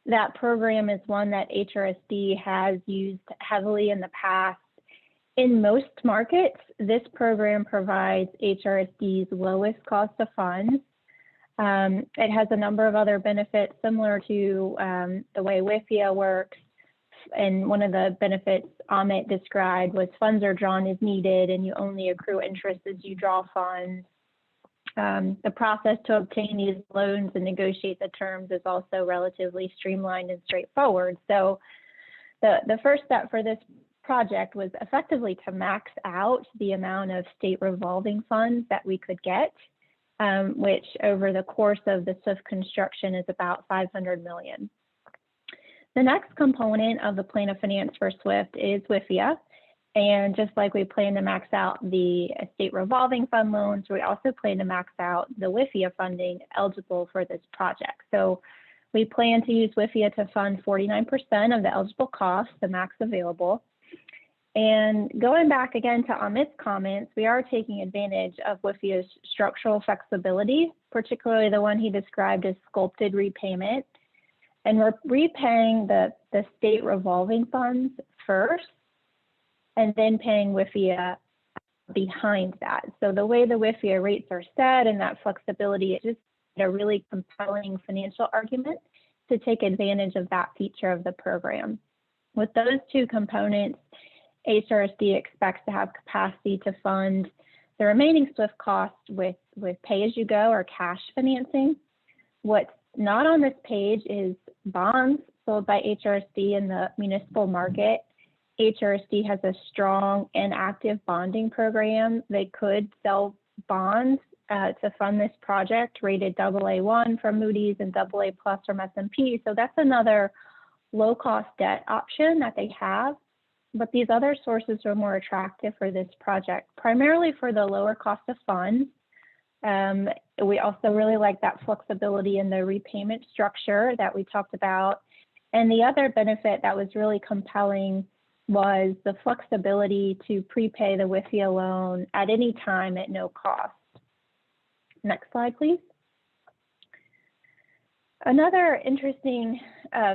That program is one that HRSD has used heavily in the past. In most markets, this program provides HRSD's lowest cost of funds. It has a number of other benefits similar to the way WIFIA works. And one of the benefits Amit described was funds are drawn as needed and you only accrue interest as you draw funds. The process to obtain these loans and negotiate the terms is also relatively streamlined and straightforward. So the first step for this project was effectively to max out the amount of state revolving funds that we could get, which over the course of the SWIFT construction is about $500 million. The next component of the plan of finance for SWIFT is WIFIA. And just like we plan to max out the state revolving fund loans, we also plan to max out the WIFIA funding eligible for this project. So we plan to use WIFIA to fund 49% of the eligible costs, the max available. And going back again to Amit's comments, we are taking advantage of WIFIA's structural flexibility, particularly the one he described as sculpted repayment. And we're repaying the state revolving funds first, and then paying WIFIA behind that. So the way the WIFIA rates are set and that flexibility, it's just a really compelling financial argument to take advantage of that feature of the program. With those two components, HRSD expects to have capacity to fund the remaining SWIFT costs with pay-as-you-go or cash financing. What's not on this page is bonds sold by HRSD in the municipal market. HRSD has a strong and active bonding program. They could sell bonds to fund this project, rated AA1 from Moody's and AA+ from S&P. So that's another low-cost debt option that they have. But these other sources are more attractive for this project, primarily for the lower cost of funds. We also really like that flexibility in the repayment structure that we talked about. And the other benefit that was really compelling was the flexibility to prepay the WIFIA loan at any time at no cost. Next slide, please. Another interesting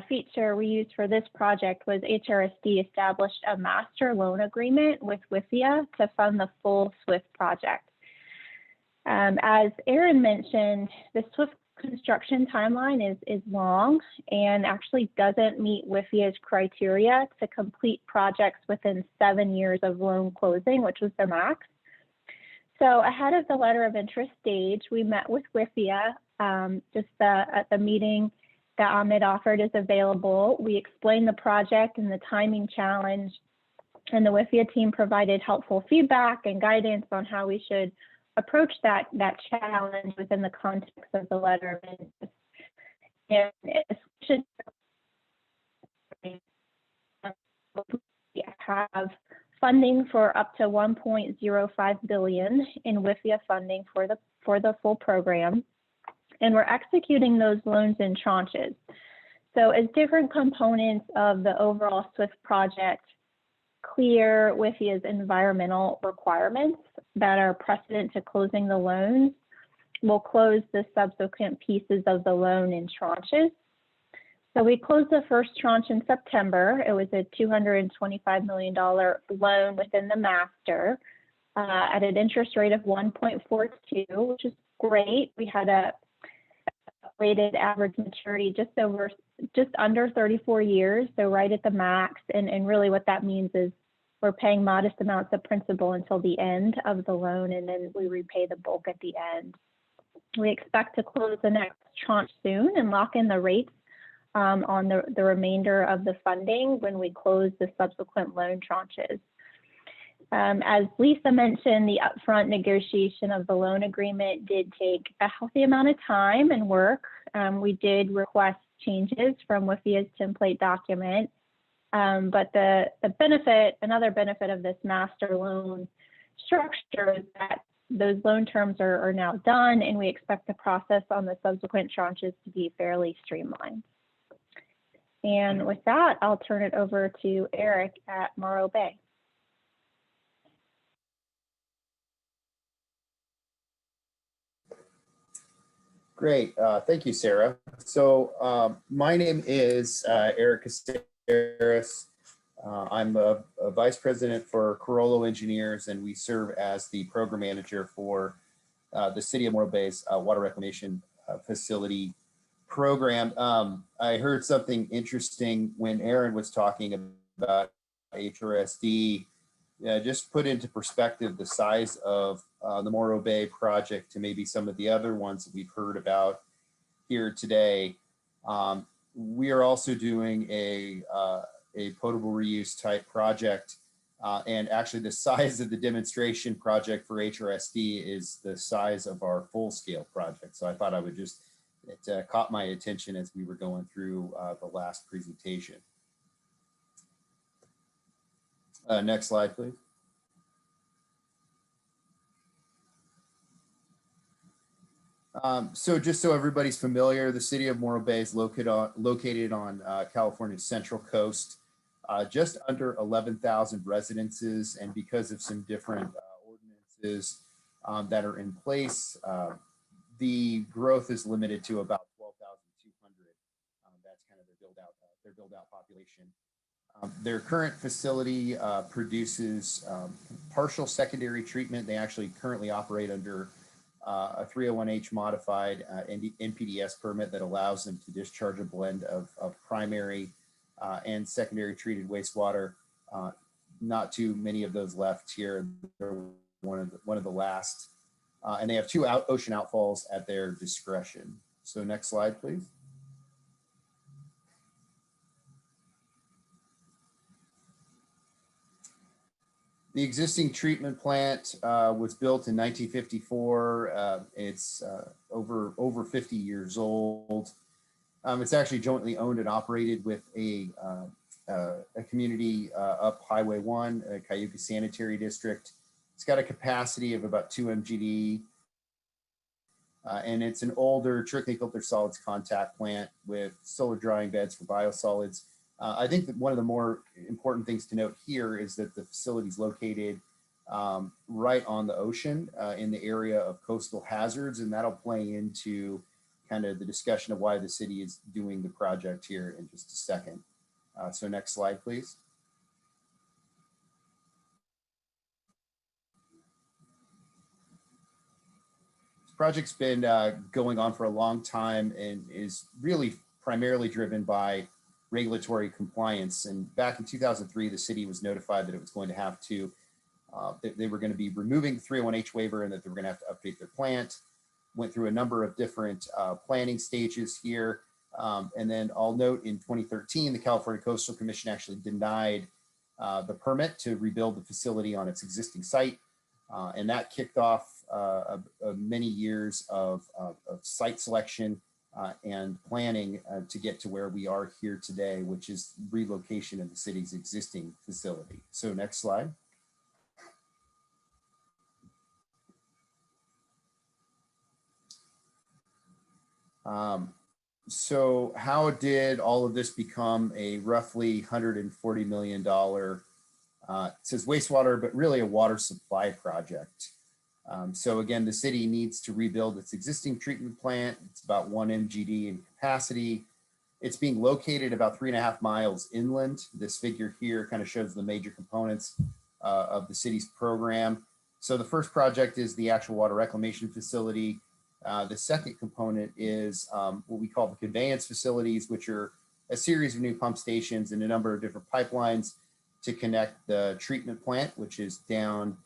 feature we used for this project was HRSD established a master loan agreement with WIFIA to fund the full SWIFT project. As Aaron mentioned, the SWIFT construction timeline is long and actually doesn't meet WIFIA's criteria to complete projects within 7 years of loan closing, which was their max. So ahead of the letter of interest stage, we met with WIFIA. At the meeting that Amit offered is available. We explained the project and the timing challenge, and the WIFIA team provided helpful feedback and guidance on how we should approach that challenge within the context of the letter of interest. And it should have funding for up to $1.05 billion in WIFIA funding for the full program. And we're executing those loans in tranches. So as different components of the overall SWIFT project clear WIFIA's environmental requirements that are precedent to closing the loans, we'll close the subsequent pieces of the loan in tranches. So we closed the first tranche in September. It was a $225 million loan within the master at an interest rate of 1.42, which is great. We had a weighted average maturity just under 34 years, so right at the max. And really what that means is we're paying modest amounts of principal until the end of the loan, and then we repay the bulk at the end. We expect to close the next tranche soon and lock in the rates on the remainder of the funding when we close the subsequent loan tranches. As Lisa mentioned, the upfront negotiation of the loan agreement did take a healthy amount of time and work. We did request changes from WIFIA's template document, but another benefit of this master loan structure is that those loan terms are now done, and we expect the process on the subsequent tranches to be fairly streamlined. And with that, I'll turn it over to Eric at Morro Bay. Great. Thank you, Sarah. So my name is Eric Caceres. I'm a vice president for Carollo Engineers, and we serve as the program manager for the City of Morro Bay's water reclamation facility program. I heard something interesting when Aaron was talking about HRSD. Just put into perspective the size of the Morro Bay project to maybe some of the other ones that we've heard about here today. We are also doing a potable reuse type project. And actually the size of the demonstration project for HRSD is the size of our full scale project. So I thought I would just, it caught my attention as we were going through the last presentation. Next slide, please. So just so everybody's familiar, the City of Morro Bay is located on California's Central Coast, just under 11,000 residences. And because of some different ordinances that are in place, the growth is limited to about 12,200. That's kind of their build out population. Their current facility produces partial secondary treatment. They actually currently operate under a 301H modified NPDES permit that allows them to discharge a blend of primary and secondary treated wastewater. Not too many of those left here. They're one of the last. And they have two ocean outfalls at their discretion. So next slide, please. The existing treatment plant was built in 1954. It's over 50 years old. It's actually jointly owned and operated with a community up Highway 1, Cayuga Sanitary District. It's got a capacity of about 2 MGD. And it's an older trickling filter solids contact plant with solar drying beds for biosolids. I think that one of the more important things to note here is that the facility is located right on the ocean in the area of coastal hazards, and that'll play into kind of the discussion of why the city is doing the project here in just a second. So next slide, please. This project's been going on for a long time and is really primarily driven by regulatory compliance. And back in 2003, the city was notified that it was going to have to, that they were going to be removing the 301H waiver and that they were going to have to update their plant. Went through a number of different planning stages here. And then I'll note in 2013, the California Coastal Commission actually denied the permit to rebuild the facility on its existing site. And that kicked off many years of site selection and planning to get to where we are here today, which is relocation of the city's existing facility. So next slide. So how did all of this become a roughly $140 million, it says wastewater, but really a water supply project? So again, the city needs to rebuild its existing treatment plant. It's about 1 MGD in capacity. It's being located about 3.5 miles inland. This figure here kind of shows the major components of the city's program. So the first project is the actual water reclamation facility. The second component is what we call the conveyance facilities, which are a series of new pump stations and a number of different pipelines to connect the treatment plant, which is down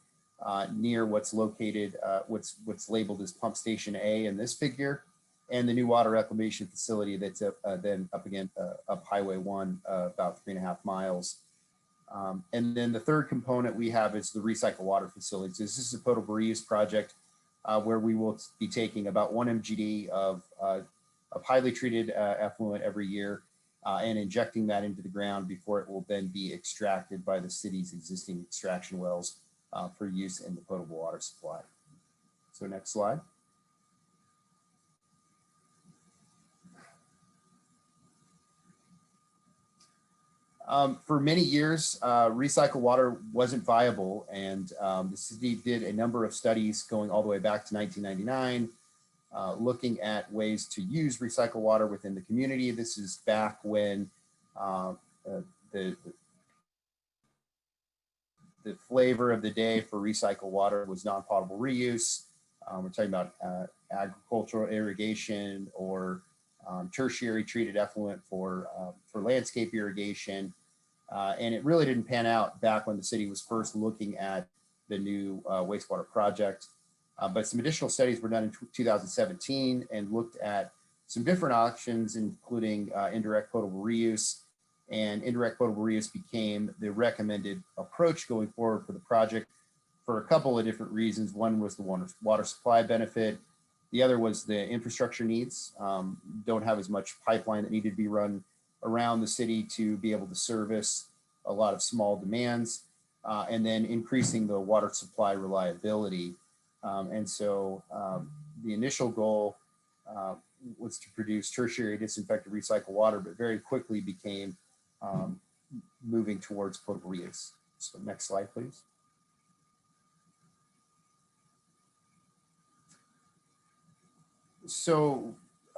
near what's located, what's labeled as pump station A in this figure, and the new water reclamation facility that's then up again up Highway 1 about 3.5 miles. And then the third component we have is the recycle water facilities. This is a potable reuse project where we will be taking about 1 MGD of highly treated effluent every year and injecting that into the ground before it will then be extracted by the city's existing extraction wells for use in the potable water supply. So next slide. For many years, recycled water wasn't viable, and the city did a number of studies going all the way back to 1999 looking at ways to use recycled water within the community. This is back when the flavor of the day for recycled water was non-potable reuse. We're talking about agricultural irrigation or tertiary treated effluent for landscape irrigation. And it really didn't pan out back when the city was first looking at the new wastewater project. But some additional studies were done in 2017 and looked at some different options, including indirect potable reuse. And indirect potable reuse became the recommended approach going forward for the project for a couple of different reasons. One was the water supply benefit. The other was the infrastructure needs. Don't have as much pipeline that needed to be run around the city to be able to service a lot of small demands, and then increasing the water supply reliability. And so the initial goal was to produce tertiary disinfected recycled water, but very quickly became moving towards potable reuse. So next slide, please. So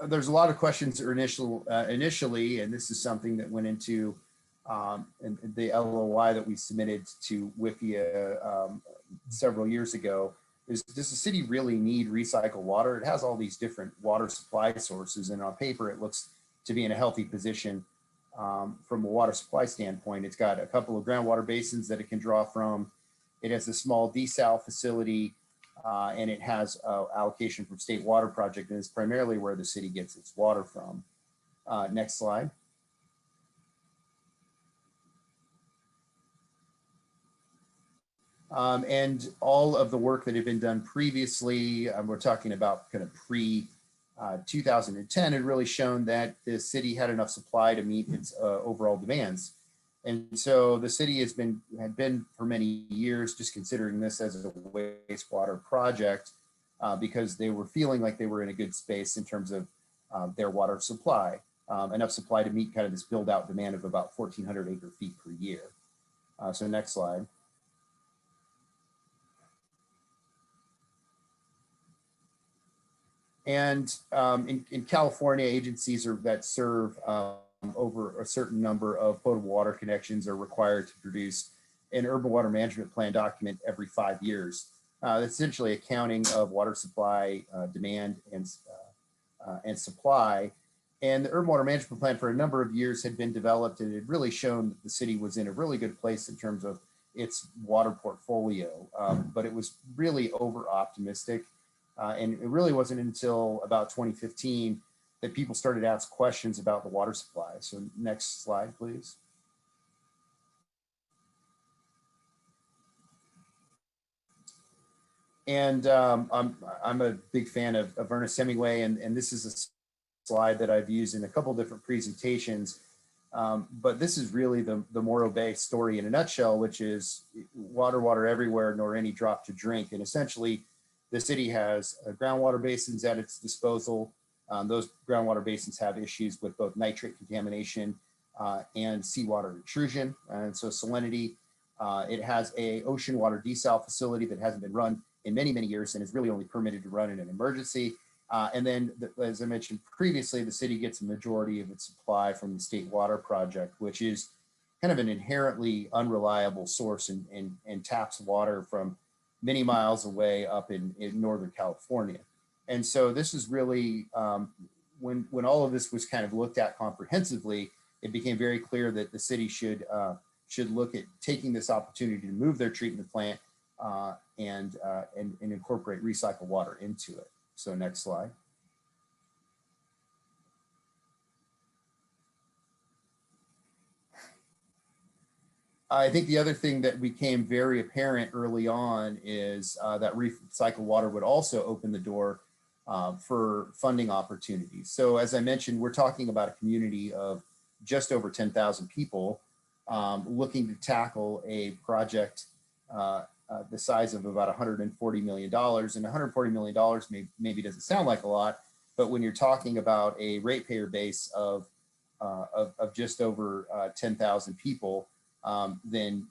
there's a lot of questions initially, and this is something that went into the LOI that we submitted to WIFIA several years ago. Does the city really need recycled water? It has all these different water supply sources, and on paper it looks to be in a healthy position from a water supply standpoint. It's got a couple of groundwater basins that it can draw from. It has a small desal facility, and it has allocation from state water project, and it's primarily where the city gets its water from. Next slide. And all of the work that had been done previously, we're talking about kind of pre 2010, had really shown that the city had enough supply to meet its overall demands. And so the city had been for many years just considering this as a wastewater project because they were feeling like they were in a good space in terms of their water supply, enough supply to meet kind of this build out demand of about 1,400 acre feet per year. So next slide. And in California, agencies that serve over a certain number of potable water connections are required to produce an urban water management plan document every 5 years. That's essentially accounting of water supply, demand, and supply. And the urban water management plan for a number of years had been developed, and it had really shown that the city was in a really good place in terms of its water portfolio, but it was really over optimistic. And it really wasn't until about 2015 that people started to ask questions about the water supply. So next slide, please. And I'm a big fan of Ernest Hemingway, and this is a slide that I've used in a couple different presentations. But this is really the Morro Bay story in a nutshell, which is water, water everywhere, nor any drop to drink. And essentially, the city has groundwater basins at its disposal. Those groundwater basins have issues with both nitrate contamination and seawater intrusion. And so salinity, it has a ocean water desal facility that hasn't been run in many, many years and is really only permitted to run in an emergency. And then, as I mentioned previously, the city gets a majority of its supply from the state water project, which is kind of an inherently unreliable source and taps water from many miles away up in Northern California. And so this is really, when all of this was kind of looked at comprehensively, it became very clear that the city should look at taking this opportunity to move their treatment plant and incorporate recycled water into it. So next slide. I think the other thing that became very apparent early on is that recycled water would also open the door for funding opportunities. So as I mentioned, we're talking about a community of just over 10,000 people looking to tackle a project the size of about $140 million. And $140 million maybe doesn't sound like a lot, but when you're talking about a ratepayer base of just over 10,000 people, then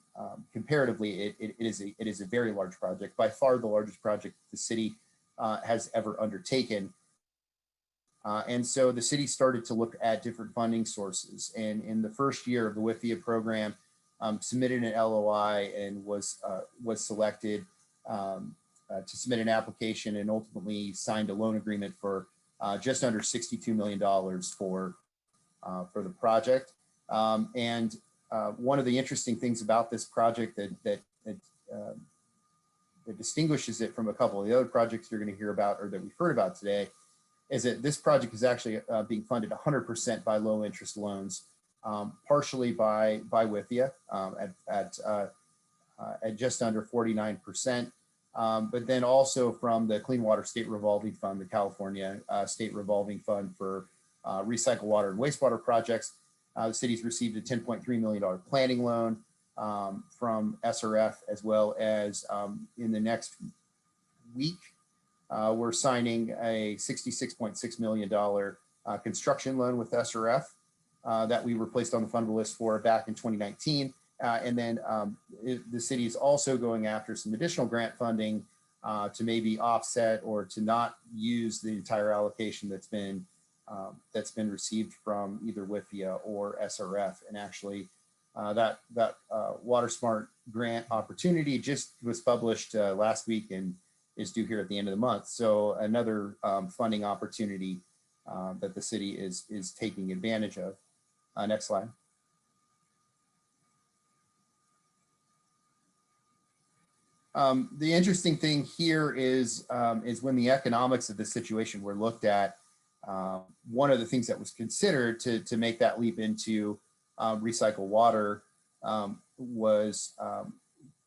comparatively, it is a very large project, by far the largest project the city has ever undertaken. And so the city started to look at different funding sources. And in the first year of the WIFIA program, submitted an LOI and was selected to submit an application, and ultimately signed a loan agreement for just under $62 million for the project. And one of the interesting things about this project that distinguishes it from a couple of the other projects you're going to hear about or that we've heard about today is that this project is actually being funded 100% by low interest loans, partially by WIFIA at just under 49%, but then also from the Clean Water State Revolving Fund, the California State Revolving Fund for recycled water and wastewater projects. The city's received a $10.3 million planning loan from SRF, as well as in the next week, we're signing a $66.6 million construction loan with SRF that we were placed on the fundable list for back in 2019. And then the city is also going after some additional grant funding to maybe offset or to not use the entire allocation that's been received from either WIFIA or SRF. And actually that Water Smart grant opportunity just was published last week and is due here at the end of the month. So another funding opportunity that the city is taking advantage of. Next slide. The interesting thing here is when the economics of the situation were looked at, one of the things that was considered to make that leap into recycled water was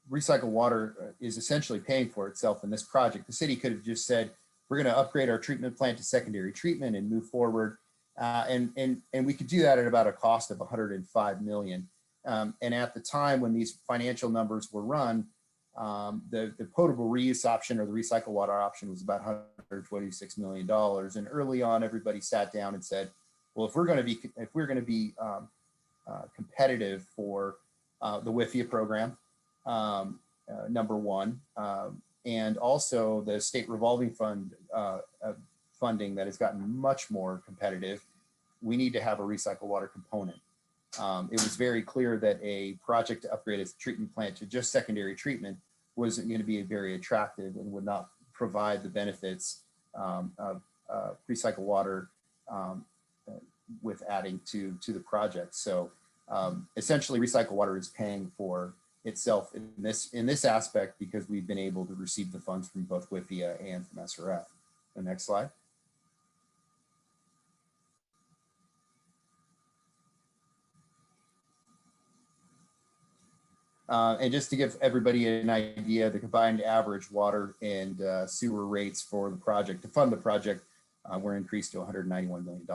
recycled water is essentially paying for itself in this project. The city could have just said, we're going to upgrade our treatment plant to secondary treatment and move forward. And we could do that at about a cost of $105 million. And at the time when these financial numbers were run, the potable reuse option or the recycled water option was about $126 million. And early on, everybody sat down and said, well, if we're going to be competitive for the WIFIA program, number one, and also the state revolving fund funding that has gotten much more competitive, we need to have a recycled water component. It was very clear that a project to upgrade its treatment plant to just secondary treatment wasn't going to be very attractive and would not provide the benefits of recycled water with adding to the project. So essentially recycled water is paying for itself in this aspect because we've been able to receive the funds from both WIFIA and from SRF. The next slide. And just to give everybody an idea, the combined average water and sewer rates for the project, to fund the project, were increased to $191 million.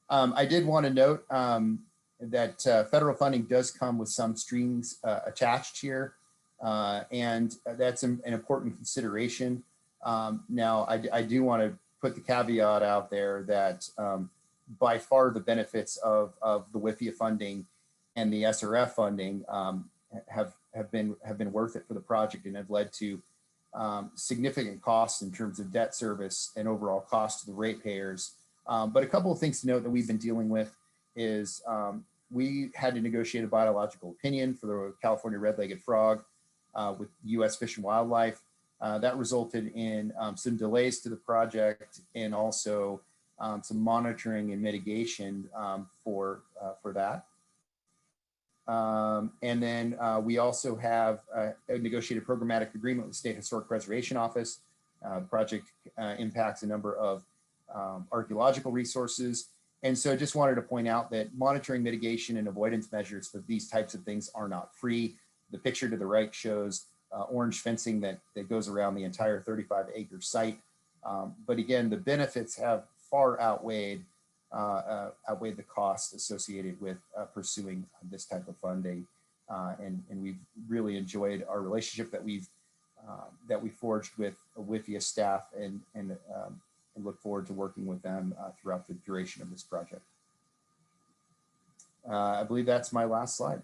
I did want to note that federal funding does come with some strings attached here, and that's an important consideration. Now, I do want to put the caveat out there that by far the benefits of the WIFIA funding and the SRF funding have been worth it for the project and have led to significant costs in terms of debt service and overall cost to the ratepayers. But a couple of things to note that we've been dealing with is we had to negotiate a biological opinion for the California red-legged frog with U.S. Fish and Wildlife. That resulted in some delays to the project and also some monitoring and mitigation for that. And then we also have a negotiated programmatic agreement with the State Historic Preservation Office. The project impacts a number of archaeological resources. And so just wanted to point out that monitoring, mitigation, and avoidance measures for these types of things are not free. The picture to the right shows orange fencing that goes around the entire 35-acre site. But again, the benefits have far outweighed the costs associated with pursuing this type of funding. And we've really enjoyed our relationship that we forged with WIFIA staff and look forward to working with them throughout the duration of this project. I believe that's my last slide.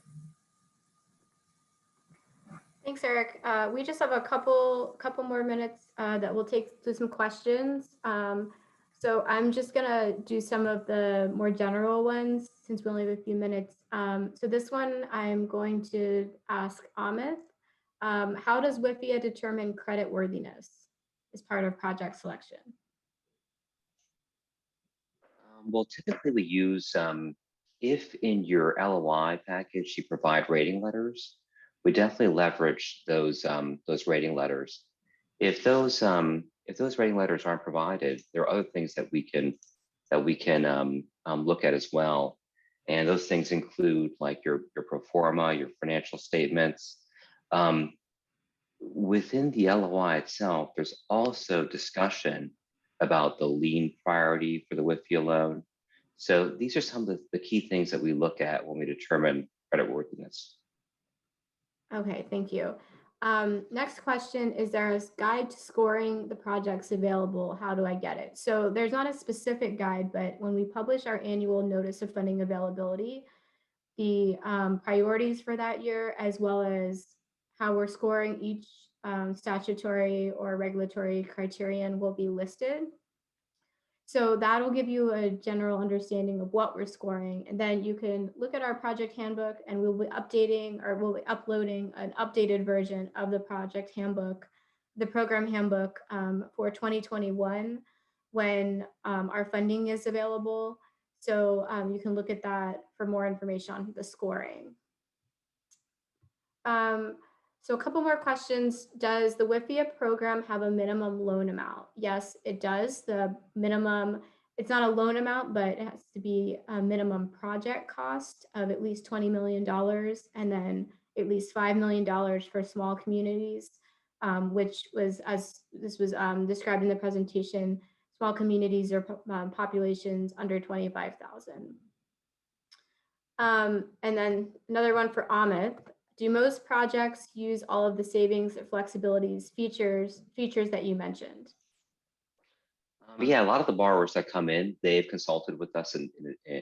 Thanks, Eric. We just have a couple more minutes that we'll take to some questions. So I'm just gonna do some of the more general ones since we only have a few minutes. So this one I'm going to ask Amit. How does WIFIA determine credit worthiness as part of project selection? Well, typically we use, if in your LOI package you provide rating letters, we definitely leverage those rating letters. If those rating letters aren't provided, there are other things that we can look at as well. And those things include like your pro forma, your financial statements. Within the LOI itself, there's also discussion about the lien priority for the WIFIA loan. So these are some of the key things that we look at when we determine creditworthiness. Okay, thank you. Next question is, there is guide to scoring the projects available? How do I get it? So there's not a specific guide, but when we publish our annual notice of funding availability, the priorities for that year, as well as how we're scoring each statutory or regulatory criterion will be listed. So that'll give you a general understanding of what we're scoring. And then you can look at our project handbook, and we'll be updating, or we'll be uploading an updated version of the project handbook, the program handbook for 2021 when our funding is available. So you can look at that for more information on the scoring. So a couple more questions. Does the WIFIA program have a minimum loan amount? Yes, it does. The minimum, it's not a loan amount, but it has to be a minimum project cost of at least $20 million, and then at least $5 million for small communities, which was, as this was described in the presentation, small communities or populations under 25,000. And then another one for Amit. Do most projects use all of the savings or flexibilities features that you mentioned? Yeah, a lot of the borrowers that come in, they've consulted with us in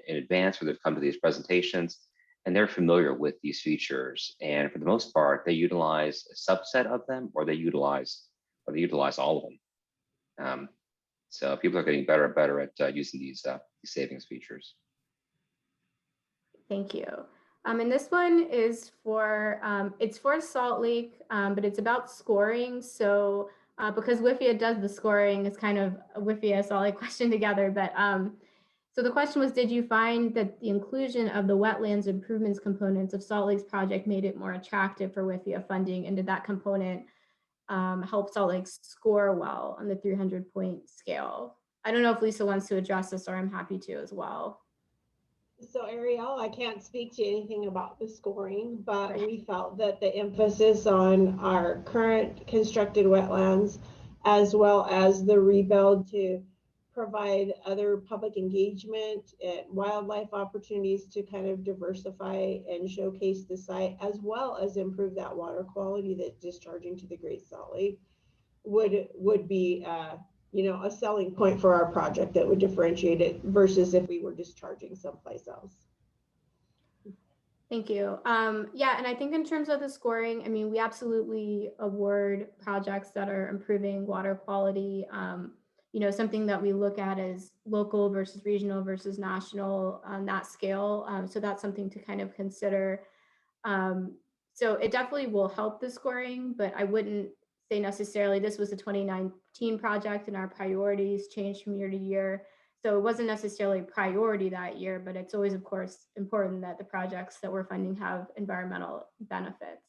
advance, or they've come to these presentations, and they're familiar with these features. And for the most part, they utilize a subset of them, or they utilize all of them. So people are getting better and better at using these savings features. Thank you. And this one is for, it's for Salt Lake, but it's about scoring. So because WIFIA does the scoring, it's kind of a WIFIA Salt Lake question together. But so the question was, did you find that the inclusion of the wetlands improvements components of Salt Lake's project made it more attractive for WIFIA funding? And did that component help Salt Lake score well on the 300-point scale? I don't know if Lisa wants to address this, or I'm happy to as well. So Ariel, I can't speak to anything about the scoring, but Right. we felt that the emphasis on our current constructed wetlands, as well as the rebuild to provide other public engagement and wildlife opportunities to kind of diversify and showcase the site, as well as improve that water quality that's discharging to the Great Salt Lake, would be a selling point for our project that would differentiate it versus if we were discharging someplace else. Thank you. Yeah, and I think in terms of the scoring, I mean, we absolutely award projects that are improving water quality. Something that we look at is local versus regional versus national on that scale. So that's something to kind of consider. So it definitely will help the scoring, but I wouldn't say necessarily this was a 2019 project and our priorities changed from year to year. So it wasn't necessarily a priority that year, but it's always, of course, important that the projects that we're funding have environmental benefits.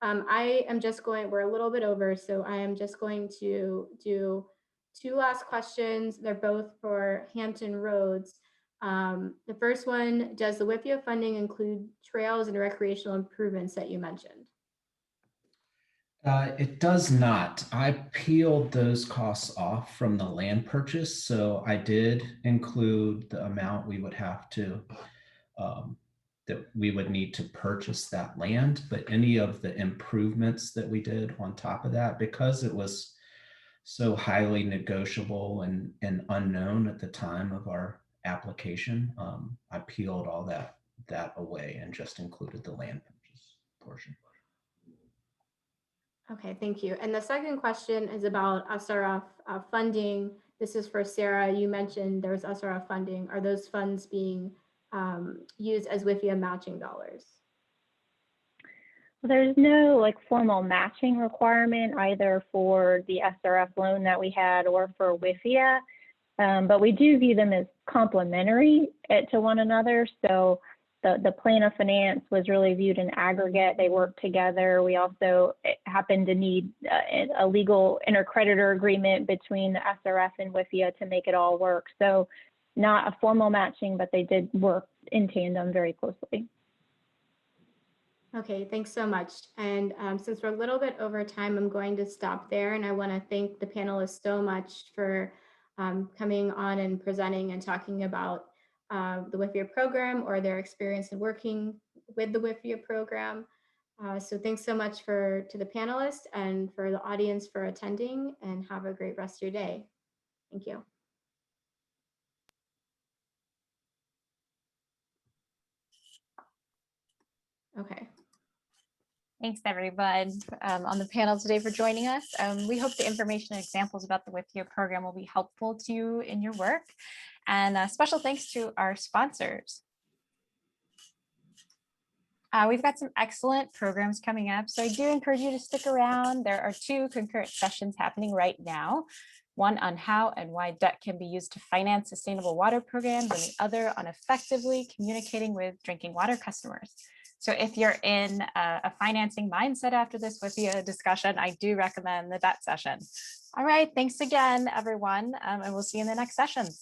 We're a little bit over, so I am just going to do two last questions. They're both for Hampton Roads. The first one, does the WIFIA funding include trails and recreational improvements that you mentioned? It does not. I peeled those costs off from the land purchase. So I did include the amount we would have to, that we would need to purchase that land, but any of the improvements that we did on top of that, because it was so highly negotiable and unknown at the time of our application, I peeled all that away and just included the land purchase portion. Okay, thank you. And the second question is about SRF funding This is for Sarah. You mentioned there's SRF funding. Are those funds being used as WIFIA matching dollars? There's no like formal matching requirement either for the SRF loan that we had or for WIFIA, but we do view them as complementary to one another. So the plan of finance was really viewed in aggregate. They work together. We also happened to need a legal intercreditor agreement between the SRF and WIFIA to make it all work. So not a formal matching, but they did work in tandem very closely. Okay, thanks so much. And since we're a little bit over time, I'm going to stop there. And I want to thank the panelists so much for coming on and presenting and talking about the WIFIA program or their experience in working with the WIFIA program. So thanks so much to the panelists and for the audience for attending, and have a great rest of your day. Thank you. Okay. Thanks everyone on the panel today for joining us. We hope the information and examples about the WIFIA program will be helpful to you in your work. And special thanks to our sponsors. We've got some excellent programs coming up, so I do encourage you to stick around. There are 2 concurrent sessions happening right now. One on how and why debt can be used to finance sustainable water programs, and the other on effectively communicating with drinking water customers. So if you're in a financing mindset after this WIFIA discussion, I do recommend the debt session. All right, thanks again, everyone, and we'll see you in the next sessions.